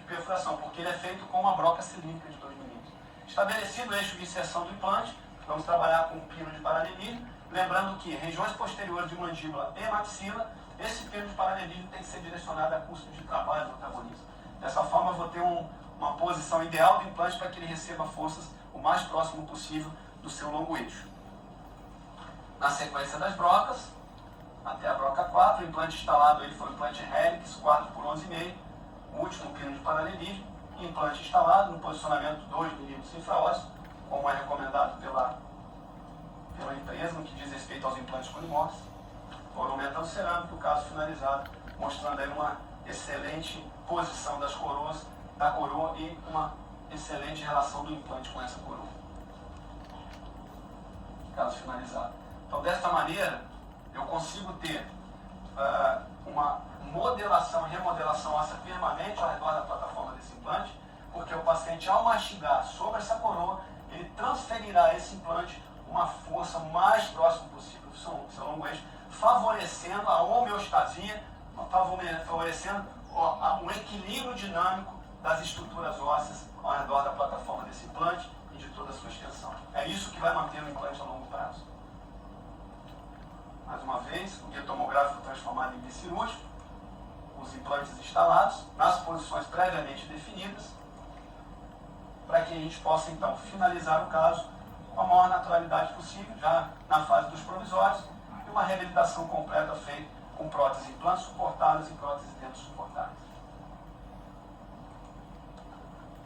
Speaker 1: perfuração, porque ele é feito com uma broca cilíndrica de 2 milímetros. Estabelecido o eixo de inserção do implante, vamos trabalhar com um pino de paralelismo. Lembrando que regiões posteriores de mandíbula e maxila, esse pino de paralelismo tem que ser direcionado a custo de trabalho do antagonista. Dessa forma, eu vou ter uma posição ideal do implante para que ele receba forças o mais próximo possível do seu longo eixo. Na sequência das brocas, até a broca 4, o implante instalado ele foi o implante Helix 4 por 11,5, o último pino de paralelismo, implante instalado no posicionamento 2 mm infraósseo, como é recomendado pela empresa, no que diz respeito aos implantes colimorfos. Aumentando cerâmico, o caso finalizado, mostrando aí uma excelente posição das coroas, da coroa e uma excelente relação do implante com essa coroa. Caso finalizado. Então, desta maneira, eu consigo ter uma modelação e remodelação óssea permanente ao redor da plataforma desse implante, porque o paciente, ao mastigar sobre essa coroa, ele transferirá esse implante uma força mais próxima possível do seu longo eixo, favorecendo a homeostasia, favorecendo um equilíbrio dinâmico das estruturas ósseas ao redor da plataforma desse implante e de toda a sua extensão. É isso que vai manter o implante a longo prazo. Mais uma vez, o guia tomográfico transformado em guia cirúrgico, os implantes instalados nas posições previamente definidas, para que a gente possa então finalizar o caso com a maior naturalidade possível, já na fase dos provisórios, e uma reabilitação completa feita com próteses implantes suportáveis e próteses dentes suportáveis.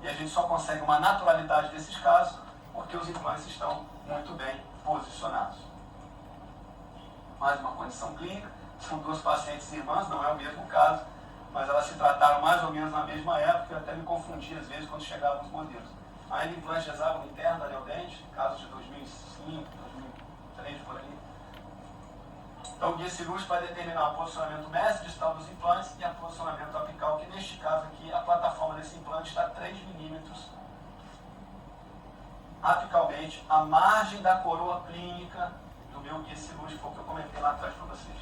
Speaker 1: E a gente só consegue uma naturalidade desses casos porque os implantes estão muito bem posicionados. Mais uma condição clínica, são 2 pacientes irmãs, não é o mesmo caso, mas elas se trataram mais ou menos na mesma época, eu até me confundia às vezes quando chegavam os modelos. Ainda implante de hexágono interno da Neodente, caso de 2005, 2003, por aí. Então, o guia cirúrgico vai determinar o posicionamento mesodistal dos implantes e o posicionamento apical, que neste caso aqui, a plataforma desse implante está 3 milímetros apicalmente, à margem da coroa clínica do meu guia cirúrgico, foi o que eu comentei lá atrás para vocês.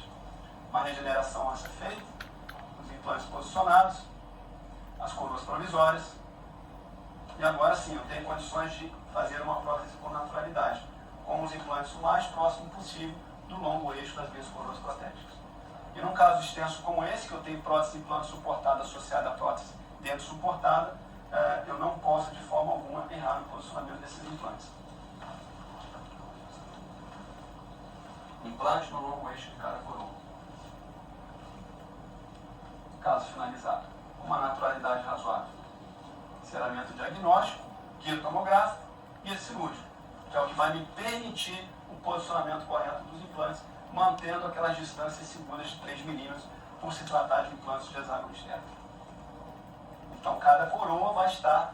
Speaker 1: Uma regeneração a ser feita, os implantes posicionados, as coroas provisórias, e agora sim, eu tenho condições de fazer uma prótese com naturalidade, com os implantes o mais próximo possível do longo eixo das minhas coroas protéticas. E num caso extenso como esse, que eu tenho prótese implante suportada associada à prótese dentro suportada, eu não posso de forma alguma errar no posicionamento desses implantes. Implante no longo eixo de cada coroa. Caso finalizado, com uma naturalidade razoável. Encerramento diagnóstico, guia tomográfico e guia cirúrgico, que é o que vai me permitir o posicionamento correto dos implantes, mantendo aquelas distâncias seguras de 3 milímetros, por se tratar de implantes de hexágono externo. Então, cada coroa vai estar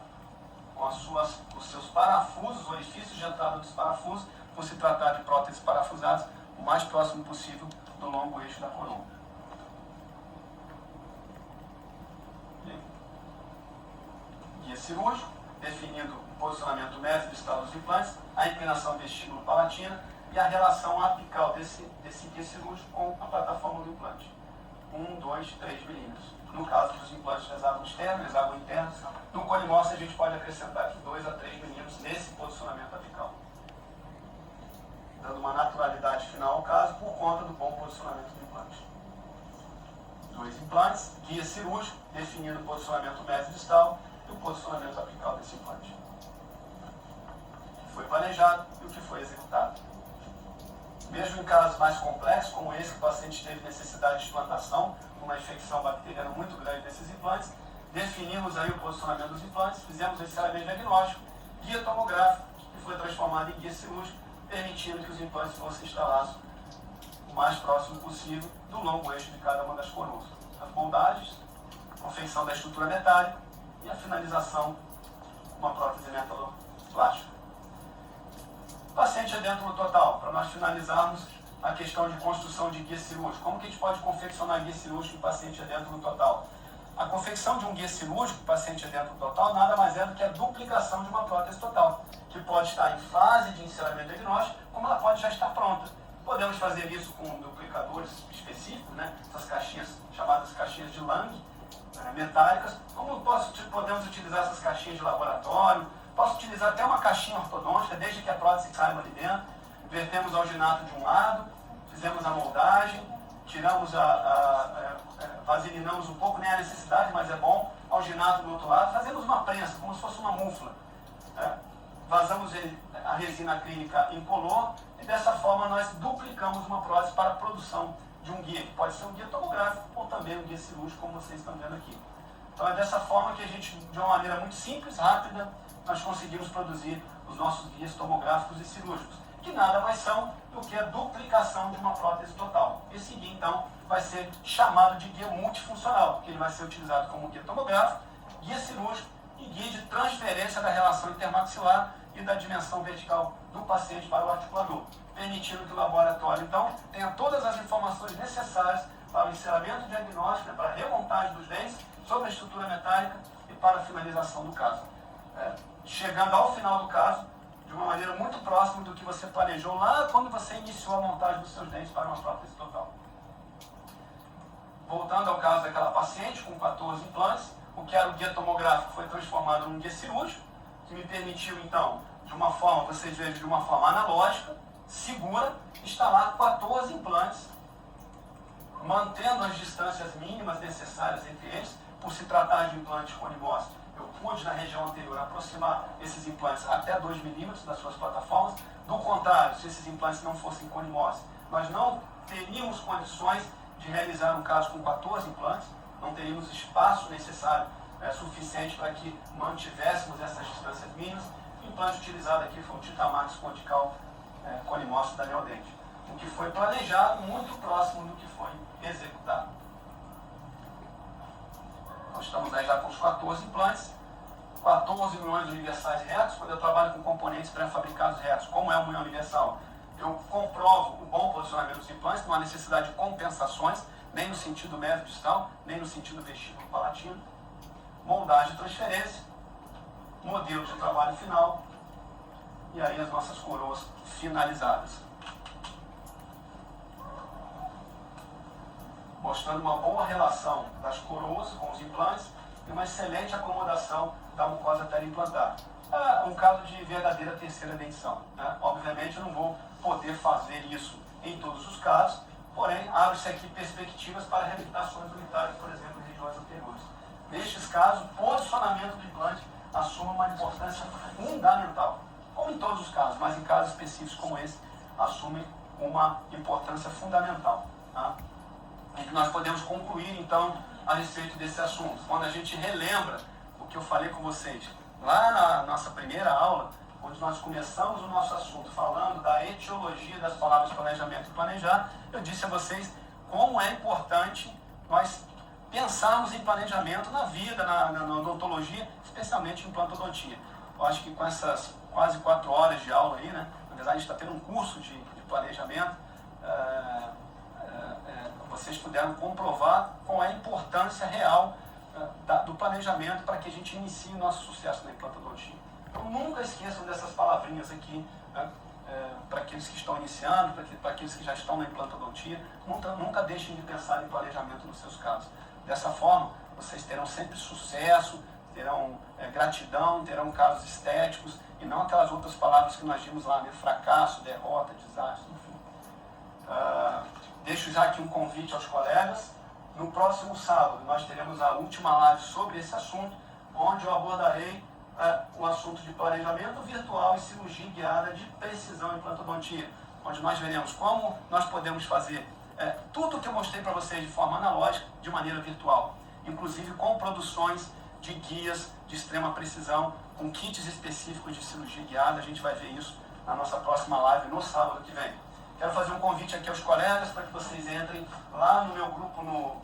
Speaker 1: com os seus parafusos, orifícios de entrada dos parafusos, por se tratar de próteses parafusadas, o mais próximo possível do longo eixo da coroa. Guia cirúrgico, definindo o posicionamento mesodistal dos implantes, a inclinação vestíbulo-palatina e a relação apical desse guia cirúrgico com a plataforma do implante. 1, 2, 3 milímetros. No caso dos implantes de hexágono externo, hexágono interno, no colimorce a gente pode acrescentar aqui 2 a 3 milímetros nesse posicionamento apical, dando uma naturalidade final ao caso por conta do bom posicionamento do implante. 2 implantes, guia cirúrgico, definindo o posicionamento mesodistal e o posicionamento apical desse implante. O que foi planejado e o que foi executado. Mesmo em casos mais complexos, como esse, que o paciente teve necessidade de implantação, uma infecção bacteriana muito grande desses implantes, definimos aí o posicionamento dos implantes, fizemos esse encerramento diagnóstico, guia tomográfico, que foi transformado em guia cirúrgico, permitindo que os implantes fossem instalados o mais próximo possível do longo eixo de cada uma das coroas. As moldagens, confecção da estrutura metálica e a finalização com uma prótese metaloplástica. Paciente adentro total, para nós finalizarmos a questão de construção de guia cirúrgico. Como que a gente pode confeccionar guia cirúrgico em paciente adentro total? A confecção de um guia cirúrgico em paciente adentro total nada mais é do que a duplicação de uma prótese total, que pode estar em fase de encerramento diagnóstico, como ela pode já estar pronta. Podemos fazer isso com duplicadores específicos, né? Essas caixinhas, chamadas caixinhas de Lang, metálicas, como podemos utilizar essas caixinhas de laboratório. Posso utilizar até uma caixinha ortodôntica, desde que a prótese caiba ali dentro. Vertemos alginato de um lado, fizemos a moldagem, tiramos vaselinamos um pouco, nem a necessidade, mas é bom, alginato do outro lado, fazemos uma prensa, como se fosse uma mufla. Vazamos a resina acrílica incolor e dessa forma nós duplicamos uma prótese para a produção de um guia, que pode ser um guia tomográfico ou também um guia cirúrgico, como vocês estão vendo aqui. Então é dessa forma que a gente, de uma maneira muito simples, rápida, nós conseguimos produzir os nossos guias tomográficos e cirúrgicos, que nada mais são do que a duplicação de uma prótese total. Esse guia, então, vai ser chamado de guia multifuncional, porque ele vai ser utilizado como guia tomográfico, guia cirúrgico e guia de transferência da relação intermaxilar e da dimensão vertical do paciente para o articulador, permitindo que o laboratório, então, tenha todas as informações necessárias para o encerramento diagnóstico, para a remontagem dos dentes, sobre a estrutura metálica e para a finalização do caso. Chegando ao final do caso, de uma maneira muito próxima do que você planejou lá quando você iniciou a montagem dos seus dentes para uma prótese total. Voltando ao caso daquela paciente com 14 implantes, o que era o guia tomográfico foi transformado num guia cirúrgico, que me permitiu, então, de uma forma, vocês vejam, de uma forma analógica, segura, instalar 14 implantes, mantendo as distâncias mínimas necessárias entre eles, por se tratar de implantes conimorfos. Eu pude, na região anterior, aproximar esses implantes até 2 milímetros das suas plataformas. Do contrário, se esses implantes não fossem conimorfos, nós não teríamos condições de realizar um caso com 14 implantes, não teríamos espaço necessário suficiente para que mantivéssemos essas distâncias mínimas. O implante utilizado aqui foi o Titamax cortical conimorfo da Neodente, o que foi planejado muito próximo do que foi executado. estamos aí já com os 14 implantes, 14 muões universais retos. Quando eu trabalho com componentes pré-fabricados retos, como é o muão universal, eu comprovo o bom posicionamento dos implantes, não há necessidade de compensações, nem no sentido médio-distal, nem no sentido vestíbulo-palatino. Moldagem e transferência, modelo de trabalho final, e aí as nossas coroas finalizadas. Mostrando uma boa relação das coroas com os implantes e uma excelente acomodação da mucosa periimplantar. É um caso de verdadeira terceira dentição, né? Obviamente eu não vou poder fazer isso em todos os casos, porém abre-se aqui perspectivas para reabilitações unitárias, por exemplo, em regiões anteriores. Nestes casos, o posicionamento do implante assume uma importância fundamental, como em todos os casos, mas em casos específicos como esse, assume uma importância fundamental, tá? E que nós podemos concluir, então, a respeito desse assunto. Quando a gente relembra o que eu falei com vocês, lá na nossa primeira aula, onde nós começamos o nosso assunto falando da etiologia das palavras planejamento e planejar, eu disse a vocês como é importante nós pensarmos em planejamento na vida, na odontologia, especialmente em implantodontia. Eu acho que com essas quase 4 horas de aula aí, né, na verdade a gente está tendo um curso de planejamento, vocês puderam comprovar qual é a importância real do planejamento para que a gente inicie o nosso sucesso na implantodontia. Então nunca esqueçam dessas palavrinhas aqui, né, para aqueles que estão iniciando, para aqueles que já estão na implantodontia, nunca deixem de pensar em planejamento nos seus casos. Dessa forma, vocês terão sempre sucesso, terão gratidão, terão casos estéticos, e não aquelas outras palavras que nós vimos lá, né? Fracasso, derrota, desastre, enfim. Deixo já aqui um convite aos colegas. No próximo sábado, nós teremos a última live sobre esse assunto, onde eu abordarei o assunto de planejamento virtual e cirurgia guiada de precisão em implantodontia, onde nós veremos como nós podemos fazer tudo o que eu mostrei para vocês de forma analógica, de maneira virtual, inclusive com produções de guias de extrema precisão, com kits específicos de cirurgia guiada. A gente vai ver isso na nossa próxima live, no sábado que vem. Quero fazer um convite aqui aos colegas para que vocês entrem lá no meu grupo no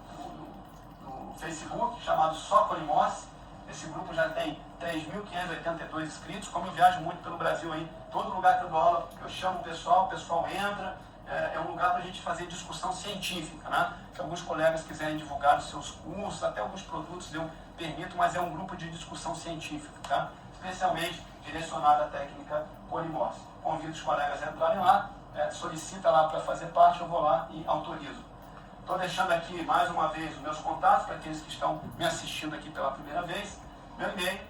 Speaker 1: Facebook, chamado Só Colimorse. Esse grupo já tem 3.582 inscritos. Como eu viajo muito pelo Brasil aí, todo lugar que eu dou aula, eu chamo o pessoal entra. É um lugar para a gente fazer discussão científica, né? Se alguns colegas quiserem divulgar os seus cursos, até alguns produtos eu permito, mas é um grupo de discussão científica, tá? Especialmente direcionado à técnica Colimorse. Convido os colegas a entrarem lá, solicita lá para fazer parte, eu vou lá e autorizo. Estou deixando aqui mais uma vez os meus contatos para aqueles que estão me assistindo aqui pela primeira vez. Meu e-mail,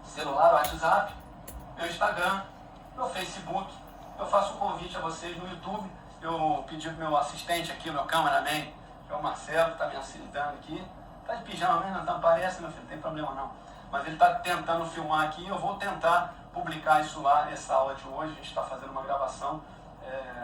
Speaker 1: celular, WhatsApp, meu Instagram, meu Facebook. Eu faço um convite a vocês no YouTube. Eu pedi para o meu assistente aqui, o meu cameraman, que é o Marcelo, que está me auxiliando aqui. Está de pijama mesmo, não aparece, meu filho, não tem problema não. Mas ele está tentando filmar aqui, eu vou tentar publicar isso lá nessa aula de hoje. A gente está fazendo uma gravação.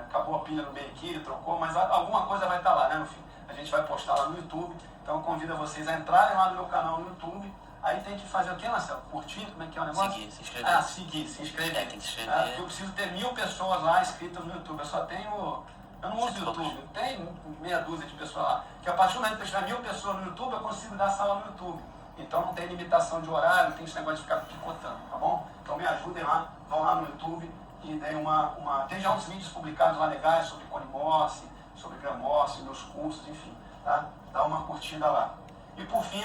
Speaker 1: Acabou a pilha no meio aqui, ele trocou, mas alguma coisa vai estar lá, né, meu filho? A gente vai postar lá no YouTube. Então eu convido vocês a entrarem lá no meu canal no YouTube. Aí tem que fazer o que, Marcelo? Curtir? Como é que é o negócio?
Speaker 2: Seguir, se inscrever.
Speaker 1: Seguir, se inscrever.
Speaker 2: Tem que se inscrever.
Speaker 1: Eu preciso ter 1000 pessoas lá inscritas no YouTube. Eu só tenho... Eu não uso o YouTube. Tem meia dúzia de pessoas lá. Que a partir do momento que eu tiver 1000 pessoas no YouTube, eu consigo dar sala no YouTube. Então não tem limitação de horário, não tem esse negócio de ficar picotando, tá bom? Então me ajudem lá, vão lá no YouTube e deem tem já uns vídeos publicados lá legais sobre Colimorse, sobre Gramorse, meus cursos, enfim, tá? Dá uma curtida lá. E por fim,